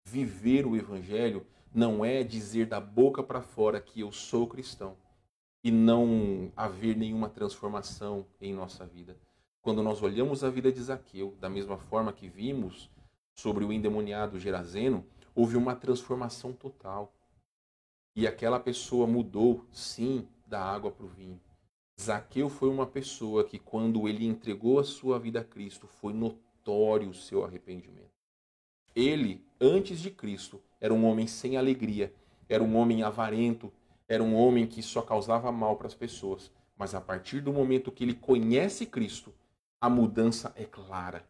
Viver o Evangelho não é dizer da boca para fora que eu sou cristão e não haver nenhuma transformação em nossa vida. Quando nós olhamos a vida de Zaqueu, da mesma forma que vimos sobre o endemoniado Gerazeno, houve uma transformação total. E aquela pessoa mudou, sim, da água para o vinho. Zaqueu foi uma pessoa que, quando ele entregou a sua vida a Cristo, foi notório o seu arrependimento. Ele, antes de Cristo, era um homem sem alegria, era um homem avarento, era um homem que só causava mal para as pessoas. Mas a partir do momento que ele conhece Cristo, a mudança é clara.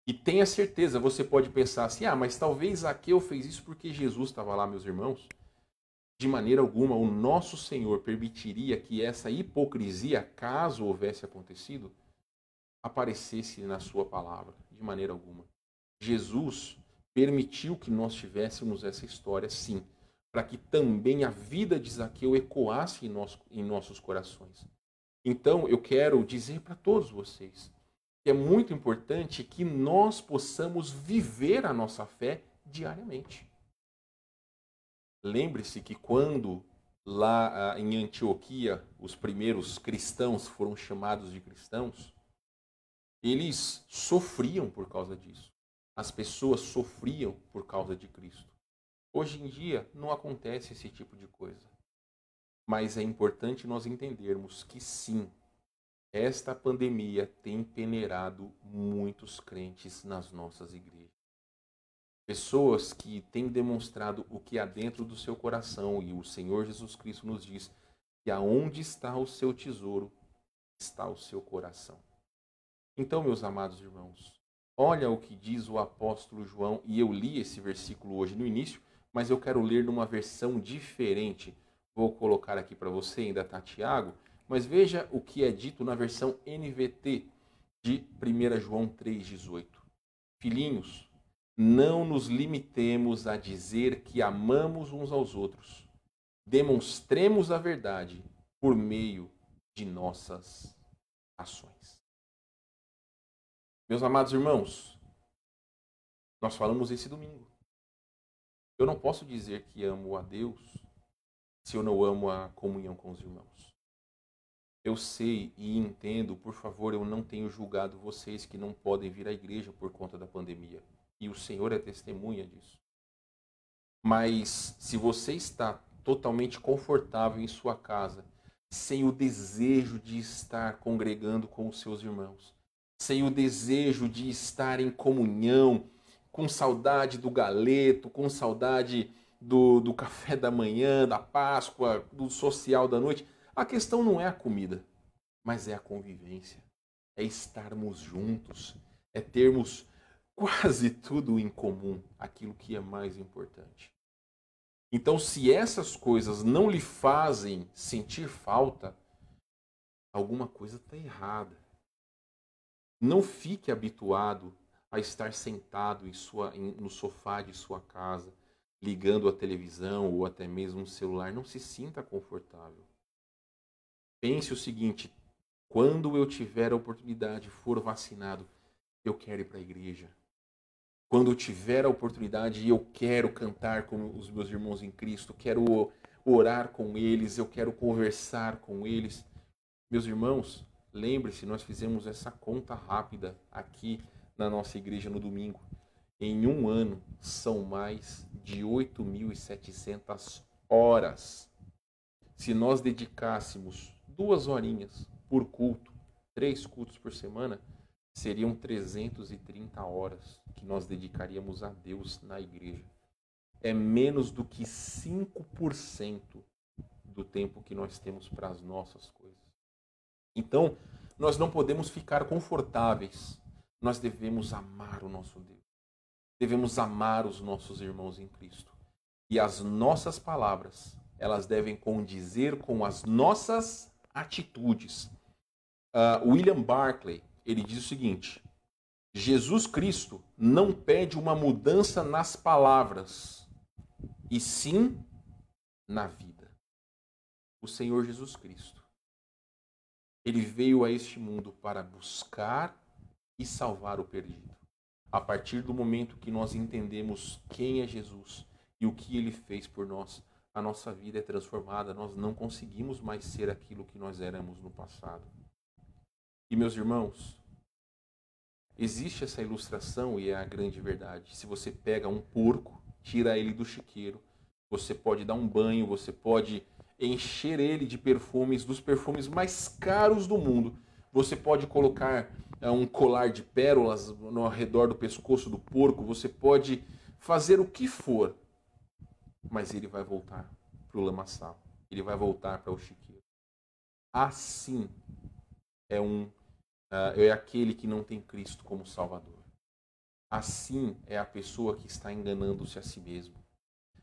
E tenha certeza, você pode pensar assim, mas talvez Zaqueu fez isso porque Jesus estava lá, meus irmãos. De maneira alguma, o nosso Senhor permitiria que essa hipocrisia, caso houvesse acontecido, aparecesse na sua palavra. De maneira alguma. Jesus permitiu que nós tivéssemos essa história, sim, para que também a vida de Zaqueu ecoasse em nossos corações. Então, eu quero dizer para todos vocês que é muito importante que nós possamos viver a nossa fé diariamente. Lembre-se que quando lá em Antioquia os primeiros cristãos foram chamados de cristãos, eles sofriam por causa disso. As pessoas sofriam por causa de Cristo. Hoje em dia não acontece esse tipo de coisa. Mas é importante nós entendermos que sim, esta pandemia tem peneirado muitos crentes nas nossas igrejas. Pessoas que têm demonstrado o que há dentro do seu coração, e o Senhor Jesus Cristo nos diz que aonde está o seu tesouro, está o seu coração. Então, meus amados irmãos, olha o que diz o apóstolo João, e eu li esse versículo hoje no início, mas eu quero ler numa versão diferente. Vou colocar aqui para você, ainda está Tiago, mas veja o que é dito na versão NVT de 1 João 3,18. Filhinhos, não nos limitemos a dizer que amamos uns aos outros. Demonstremos a verdade por meio de nossas ações. Meus amados irmãos, nós falamos esse domingo. Eu não posso dizer que amo a Deus se eu não amo a comunhão com os irmãos. Eu sei e entendo, por favor, eu não tenho julgado vocês que não podem vir à igreja por conta da pandemia. E o Senhor é testemunha disso. Mas se você está totalmente confortável em sua casa, sem o desejo de estar congregando com os seus irmãos, sem o desejo de estar em comunhão, com saudade do galeto, com saudade do café da manhã, da Páscoa, do social da noite, a questão não é a comida, mas é a convivência, é estarmos juntos, é termos quase tudo em comum, aquilo que é mais importante. Então, se essas coisas não lhe fazem sentir falta, alguma coisa está errada. Não fique habituado a estar sentado no sofá de sua casa, ligando a televisão ou até mesmo um celular. Não se sinta confortável. Pense o seguinte: quando eu tiver a oportunidade, for vacinado, eu quero ir para a igreja. Quando eu tiver a oportunidade e eu quero cantar com os meus irmãos em Cristo, quero orar com eles, eu quero conversar com eles. Meus irmãos, lembre-se, nós fizemos essa conta rápida aqui na nossa igreja no domingo. Em um ano, são mais de 8.700 horas. Se nós dedicássemos 2 horinhas por culto, 3 cultos por semana, seriam 330 horas que nós dedicaríamos a Deus na igreja. É menos do que 5% do tempo que nós temos para as nossas coisas. Então, nós não podemos ficar confortáveis. Nós devemos amar o nosso Deus. Devemos amar os nossos irmãos em Cristo. E as nossas palavras, elas devem condizer com as nossas atitudes. William Barclay, ele diz o seguinte: Jesus Cristo não pede uma mudança nas palavras, e sim na vida. O Senhor Jesus Cristo, ele veio a este mundo para buscar e salvar o perdido. A partir do momento que nós entendemos quem é Jesus e o que ele fez por nós, a nossa vida é transformada. Nós não conseguimos mais ser aquilo que nós éramos no passado. E, meus irmãos, existe essa ilustração e é a grande verdade. Se você pega um porco, tira ele do chiqueiro, você pode dar um banho, você pode encher ele de perfumes, dos perfumes mais caros do mundo. Você pode colocar um colar de pérolas ao redor do pescoço do porco, você pode fazer o que for, mas ele vai voltar para o lamaçal, ele vai voltar para o chiqueiro. Assim é aquele que não tem Cristo como Salvador. Assim é a pessoa que está enganando-se a si mesmo.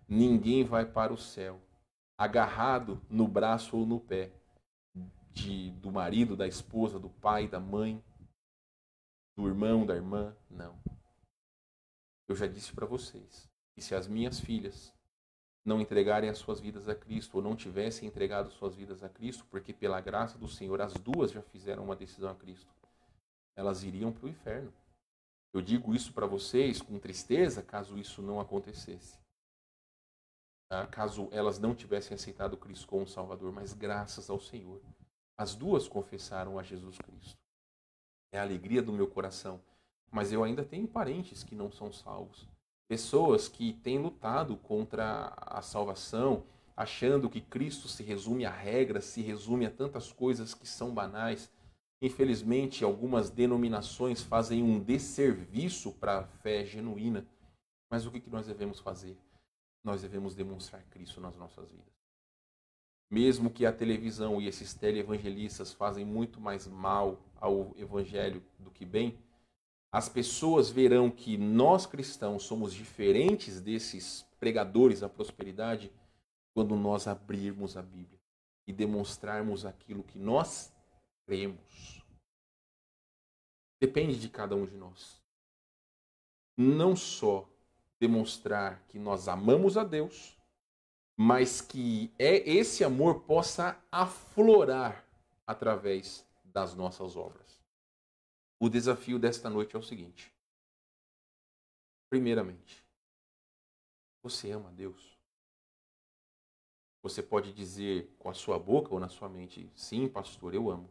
Ninguém vai para o céu agarrado no braço ou no pé do marido, da esposa, do pai, da mãe, do irmão, da irmã. Não. Eu já disse para vocês que se as minhas filhas não entregarem as suas vidas a Cristo, ou não tivessem entregado suas vidas a Cristo, porque pela graça do Senhor as duas já fizeram uma decisão a Cristo, elas iriam para o inferno. Eu digo isso para vocês com tristeza, caso isso não acontecesse. Caso elas não tivessem aceitado Cristo como Salvador, mas graças ao Senhor, as duas confessaram a Jesus Cristo. É a alegria do meu coração. Mas eu ainda tenho parentes que não são salvos. Pessoas que têm lutado contra a salvação, achando que Cristo se resume a regras, se resume a tantas coisas que são banais. Infelizmente, algumas denominações fazem um desserviço para a fé genuína. Mas o que nós devemos fazer? Nós devemos demonstrar Cristo nas nossas vidas. Mesmo que a televisão e esses teleevangelistas fazem muito mais mal ao evangelho do que bem, as pessoas verão que nós cristãos somos diferentes desses pregadores da prosperidade quando nós abrirmos a Bíblia e demonstrarmos aquilo que nós cremos. Depende de cada um de nós. Não só demonstrar que nós amamos a Deus, mas que esse amor possa aflorar através das nossas obras. O desafio desta noite é o seguinte. Primeiramente, você ama a Deus? Você pode dizer com a sua boca ou na sua mente, sim, pastor, eu amo.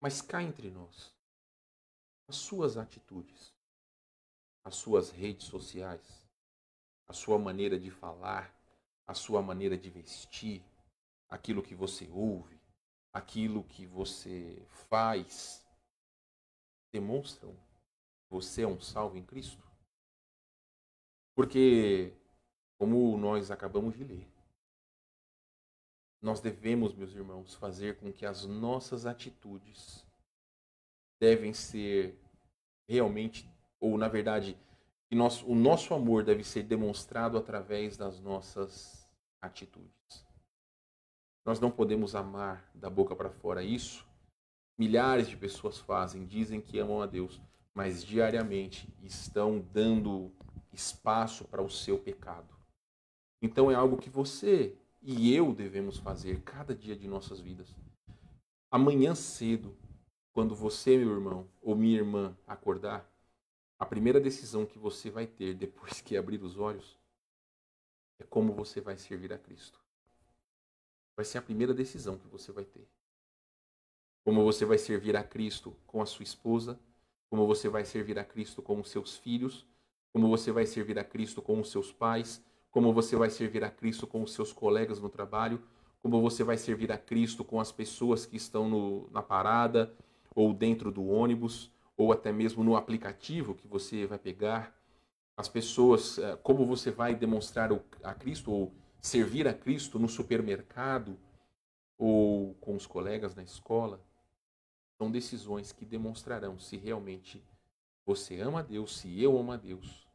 Mas cá entre nós, as suas atitudes, as suas redes sociais, a sua maneira de falar, a sua maneira de vestir, aquilo que você ouve, aquilo que você faz, demonstram que você é um salvo em Cristo? Porque, como nós acabamos de ler, nós devemos, meus irmãos, fazer com que as nossas atitudes devem ser realmente, ou na verdade, que o nosso amor deve ser demonstrado através das nossas atitudes. Nós não podemos amar da boca para fora isso. Milhares de pessoas fazem, dizem que amam a Deus, mas diariamente estão dando espaço para o seu pecado. Então é algo que você e eu devemos fazer cada dia de nossas vidas. Amanhã cedo, quando você, meu irmão, ou minha irmã acordar, A primeira decisão que você vai ter depois que abrir os olhos é como você vai servir a Cristo. Vai ser a primeira decisão que você vai ter. Como você vai servir a Cristo com a sua esposa, como você vai servir a Cristo com os seus filhos, como você vai servir a Cristo com os seus pais, como você vai servir a Cristo com os seus colegas no trabalho, como você vai servir a Cristo com as pessoas que estão na parada, ou dentro do ônibus, ou até mesmo no aplicativo que você vai pegar. As pessoas, como você vai demonstrar a Cristo, ou servir a Cristo no supermercado, ou com os colegas na escola. São decisões que demonstrarão se realmente você ama a Deus, se eu amo a Deus,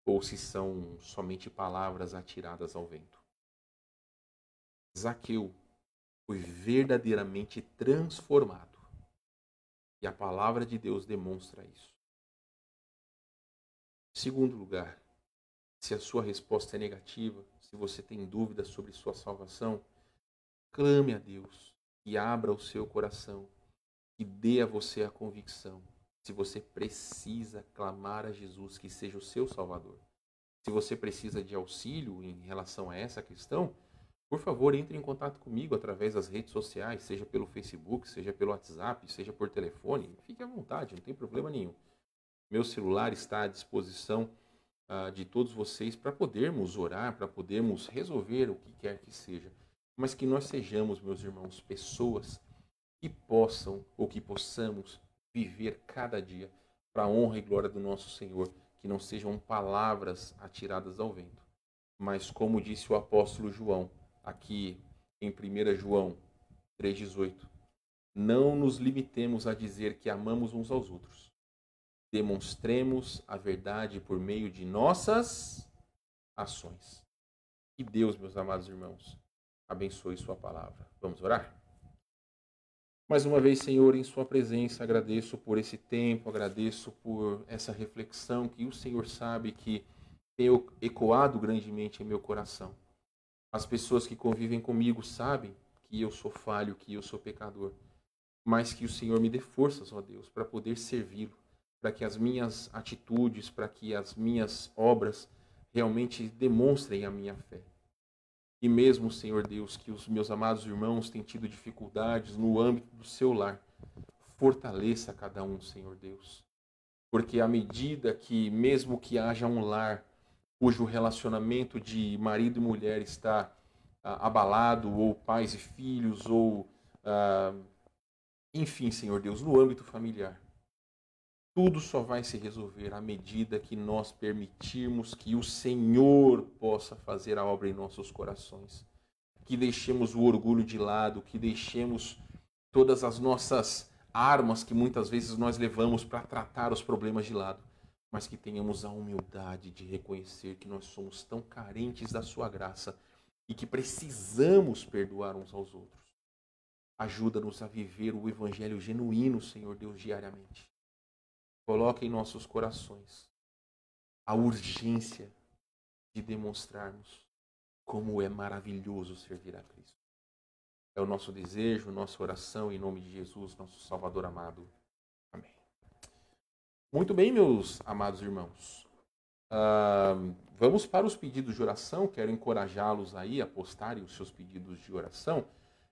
ou se são somente palavras atiradas ao vento. Zaqueu foi verdadeiramente transformado. E a palavra de Deus demonstra isso. Em segundo lugar, se a sua resposta é negativa, se você tem dúvidas sobre sua salvação, clame a Deus e abra o seu coração e dê a você a convicção. Se você precisa clamar a Jesus que seja o seu Salvador, se você precisa de auxílio em relação a essa questão, por favor, entre em contato comigo através das redes sociais, seja pelo Facebook, seja pelo WhatsApp, seja por telefone. Fique à vontade, não tem problema nenhum. Meu celular está à disposição de todos vocês para podermos orar, para podermos resolver o que quer que seja. Mas que nós sejamos, meus irmãos, pessoas que possam ou que possamos viver cada dia para a honra e glória do nosso Senhor, que não sejam palavras atiradas ao vento, mas como disse o apóstolo João, aqui em 1 João 3,18, não nos limitemos a dizer que amamos uns aos outros. Demonstremos a verdade por meio de nossas ações. Que Deus, meus amados irmãos, abençoe sua palavra. Vamos orar? Mais uma vez, Senhor, em sua presença, agradeço por esse tempo, agradeço por essa reflexão que o Senhor sabe que tem ecoado grandemente em meu coração. As pessoas que convivem comigo sabem que eu sou falho, que eu sou pecador, mas que o Senhor me dê forças, ó Deus, para poder servi-lo, para que as minhas atitudes, para que as minhas obras realmente demonstrem a minha fé. E mesmo, Senhor Deus, que os meus amados irmãos têm tido dificuldades no âmbito do seu lar, fortaleça cada um, Senhor Deus. Porque à medida que, mesmo que haja um lar cujo relacionamento de marido e mulher está abalado, ou pais e filhos, ou enfim, Senhor Deus, no âmbito familiar, tudo só vai se resolver à medida que nós permitirmos que o Senhor possa fazer a obra em nossos corações. Que deixemos o orgulho de lado, que deixemos todas as nossas armas que muitas vezes nós levamos para tratar os problemas de lado, mas que tenhamos a humildade de reconhecer que nós somos tão carentes da sua graça e que precisamos perdoar uns aos outros. Ajuda-nos a viver o evangelho genuíno, Senhor Deus, diariamente. Coloque em nossos corações a urgência de demonstrarmos como é maravilhoso servir a Cristo. É o nosso desejo, nossa oração, em nome de Jesus, nosso Salvador amado. Amém. Muito bem, meus amados irmãos. Vamos para os pedidos de oração. Quero encorajá-los aí a postarem os seus pedidos de oração.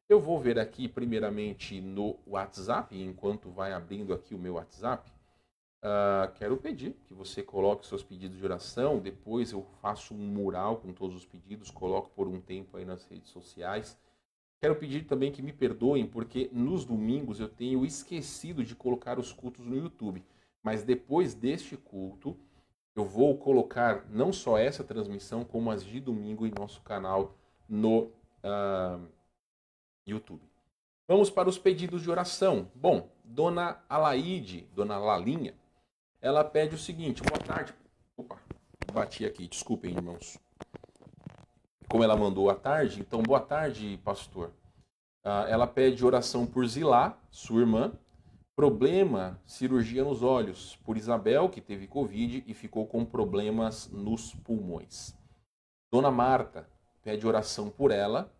Eu vou ver aqui primeiramente no WhatsApp, enquanto vai abrindo aqui o meu WhatsApp. Quero pedir que você coloque seus pedidos de oração. Depois eu faço um mural com todos os pedidos, coloco por um tempo aí nas redes sociais. Quero pedir também que me perdoem, porque nos domingos eu tenho esquecido de colocar os cultos no YouTube. Mas depois deste culto, eu vou colocar não só essa transmissão, como as de domingo em nosso canal no YouTube. Vamos para os pedidos de oração. Bom, Dona Alaide, Dona Lalinha, ela pede o seguinte: boa tarde. Opa, bati aqui, desculpem, irmãos. Como ela mandou à tarde, então boa tarde, pastor. Ela pede oração por Zilá, sua irmã. Problema, cirurgia nos olhos. Por Isabel, que teve Covid e ficou com problemas nos pulmões. Dona Marta pede oração por ela,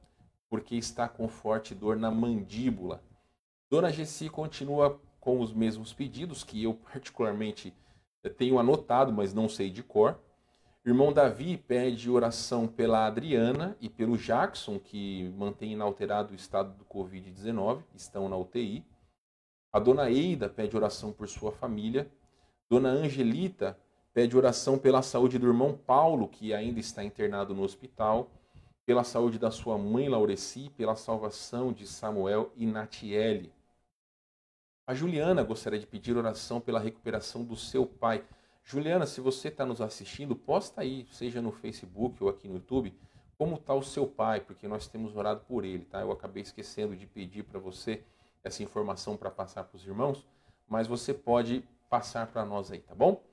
porque está com forte dor na mandíbula. Dona Gessi continua com os mesmos pedidos, que eu particularmente Eu tenho anotado, mas não sei de cor. Irmão Davi pede oração pela Adriana e pelo Jackson, que mantém inalterado o estado do Covid-19, estão na UTI. A dona Eida pede oração por sua família. Dona Angelita pede oração pela saúde do irmão Paulo, que ainda está internado no hospital, pela saúde da sua mãe Laureci, pela salvação de Samuel e Natiele. A Juliana gostaria de pedir oração pela recuperação do seu pai. Juliana, se você está nos assistindo, posta aí, seja no Facebook ou aqui no YouTube, como está o seu pai, porque nós temos orado por ele, tá? Eu acabei esquecendo de pedir para você essa informação para passar para os irmãos, mas você pode passar para nós aí, tá bom?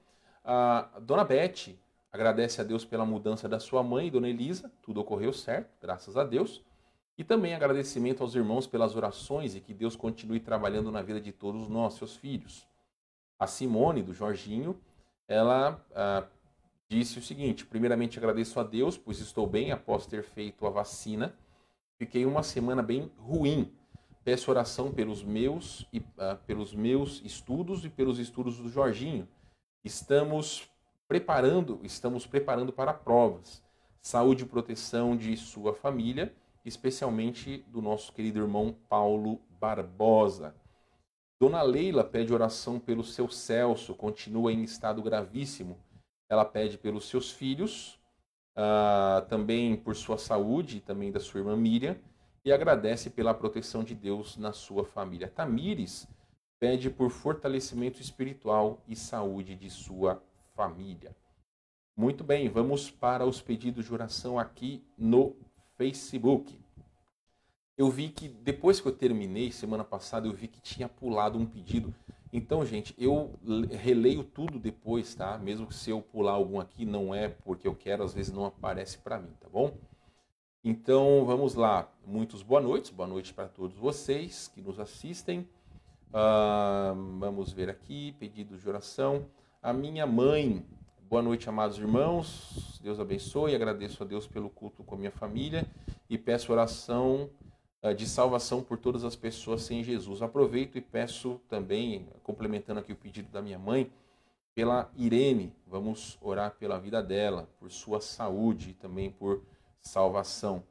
A Dona Beth agradece a Deus pela mudança da sua mãe, Dona Elisa, tudo ocorreu certo, graças a Deus. E também agradecimento aos irmãos pelas orações e que Deus continue trabalhando na vida de todos nós, seus filhos. A Simone, do Jorginho, ela disse o seguinte: primeiramente agradeço a Deus, pois estou bem após ter feito a vacina. Fiquei uma semana bem ruim. Peço oração pelos meus estudos e pelos estudos do Jorginho. Estamos preparando para provas. Saúde e proteção de sua família, especialmente do nosso querido irmão Paulo Barbosa. Dona Leila pede oração pelo seu Celso, continua em estado gravíssimo. Ela pede pelos seus filhos, também por sua saúde e também da sua irmã Miriam, e agradece pela proteção de Deus na sua família. Tamires pede por fortalecimento espiritual e saúde de sua família. Muito bem, vamos para os pedidos de oração aqui no Facebook. Eu vi que depois que eu terminei, semana passada, eu vi que tinha pulado um pedido. Então, gente, eu releio tudo depois, tá? Mesmo que se eu pular algum aqui, não é porque eu quero, às vezes não aparece para mim, tá bom? Então, vamos lá. Muitos boa noite para todos vocês que nos assistem. Vamos ver aqui, pedidos de oração. A minha mãe, boa noite, amados irmãos. Deus abençoe, agradeço a Deus pelo culto com a minha família e peço oração de salvação por todas as pessoas sem Jesus. Aproveito e peço também, complementando aqui o pedido da minha mãe, pela Irene. Vamos orar pela vida dela, por sua saúde e também por salvação.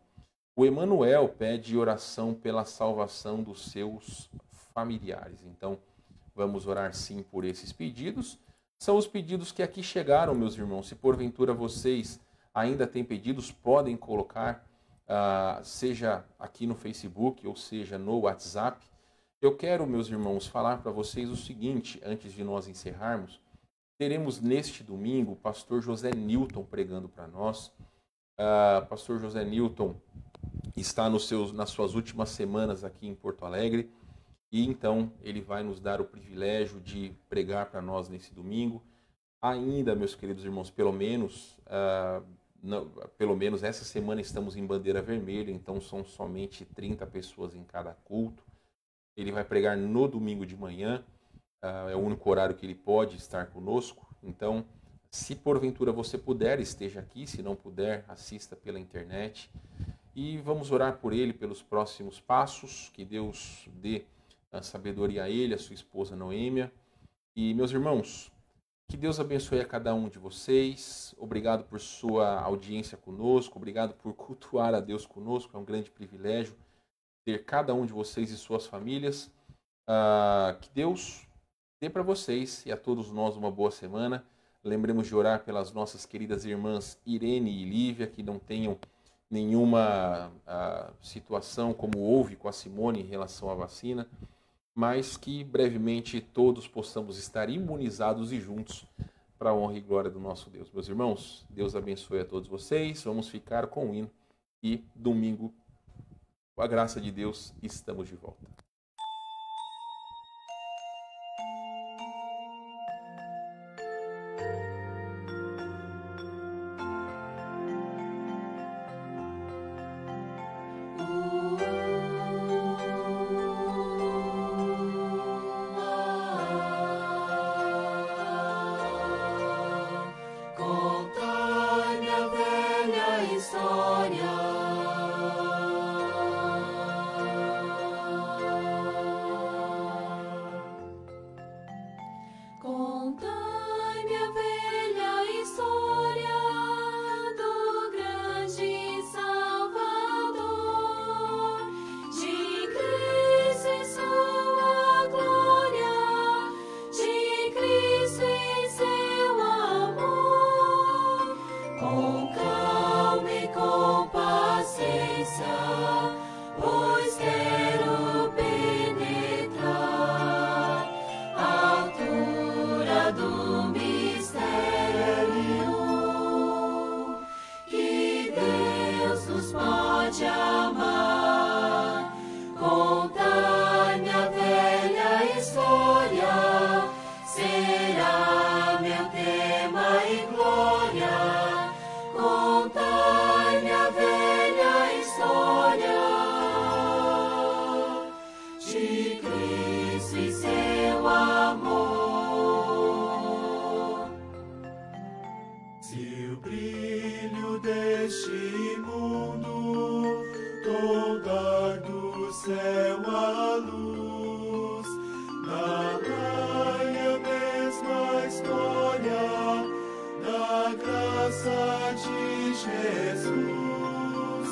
O Emanuel pede oração pela salvação dos seus familiares. Então, vamos orar sim por esses pedidos. São os pedidos que aqui chegaram, meus irmãos. Se porventura vocês ainda têm pedidos, podem colocar, seja aqui no Facebook ou seja no WhatsApp. Eu quero, meus irmãos, falar para vocês o seguinte, antes de nós encerrarmos. Teremos neste domingo o pastor José Newton pregando para nós. Pastor José Newton está nas suas últimas semanas aqui em Porto Alegre e então ele vai nos dar o privilégio de pregar para nós nesse domingo. Ainda, meus queridos irmãos, pelo menos essa semana estamos em bandeira vermelha, então são somente 30 pessoas em cada culto. Ele vai pregar no domingo de manhã, é o único horário que ele pode estar conosco, então se porventura você puder, esteja aqui, se não puder, assista pela internet. E vamos orar por ele, pelos próximos passos, que Deus dê a sabedoria a ele, a sua esposa Noêmia. E, meus irmãos, que Deus abençoe a cada um de vocês. Obrigado por sua audiência conosco, obrigado por cultuar a Deus conosco, é um grande privilégio ter cada um de vocês e suas famílias. Que Deus dê para vocês e a todos nós uma boa semana. Lembremos de orar pelas nossas queridas irmãs Irene e Lívia, que não tenham nenhuma situação como houve com a Simone em relação à vacina, mas que brevemente todos possamos estar imunizados e juntos para a honra e glória do nosso Deus. Meus irmãos, Deus abençoe a todos vocês. Vamos ficar com o hino e domingo, com a graça de Deus, estamos de volta. História. brilho deste mundo, toda do céu a luz, narrai a mesma história da graça de Jesus.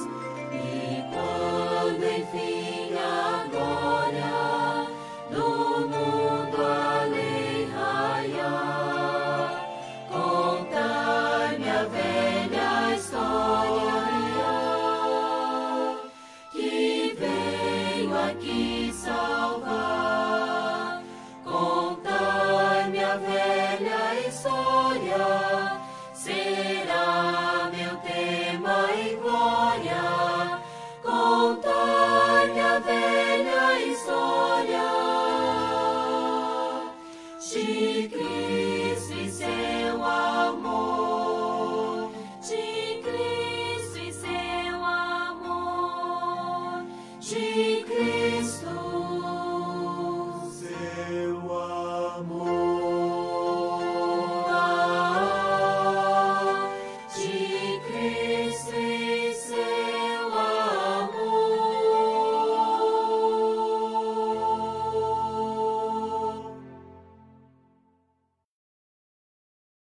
E quando enfim a glória do mundo a lei raiar, contar-me a velha história que veio aqui salvar. Contar-me a velha história será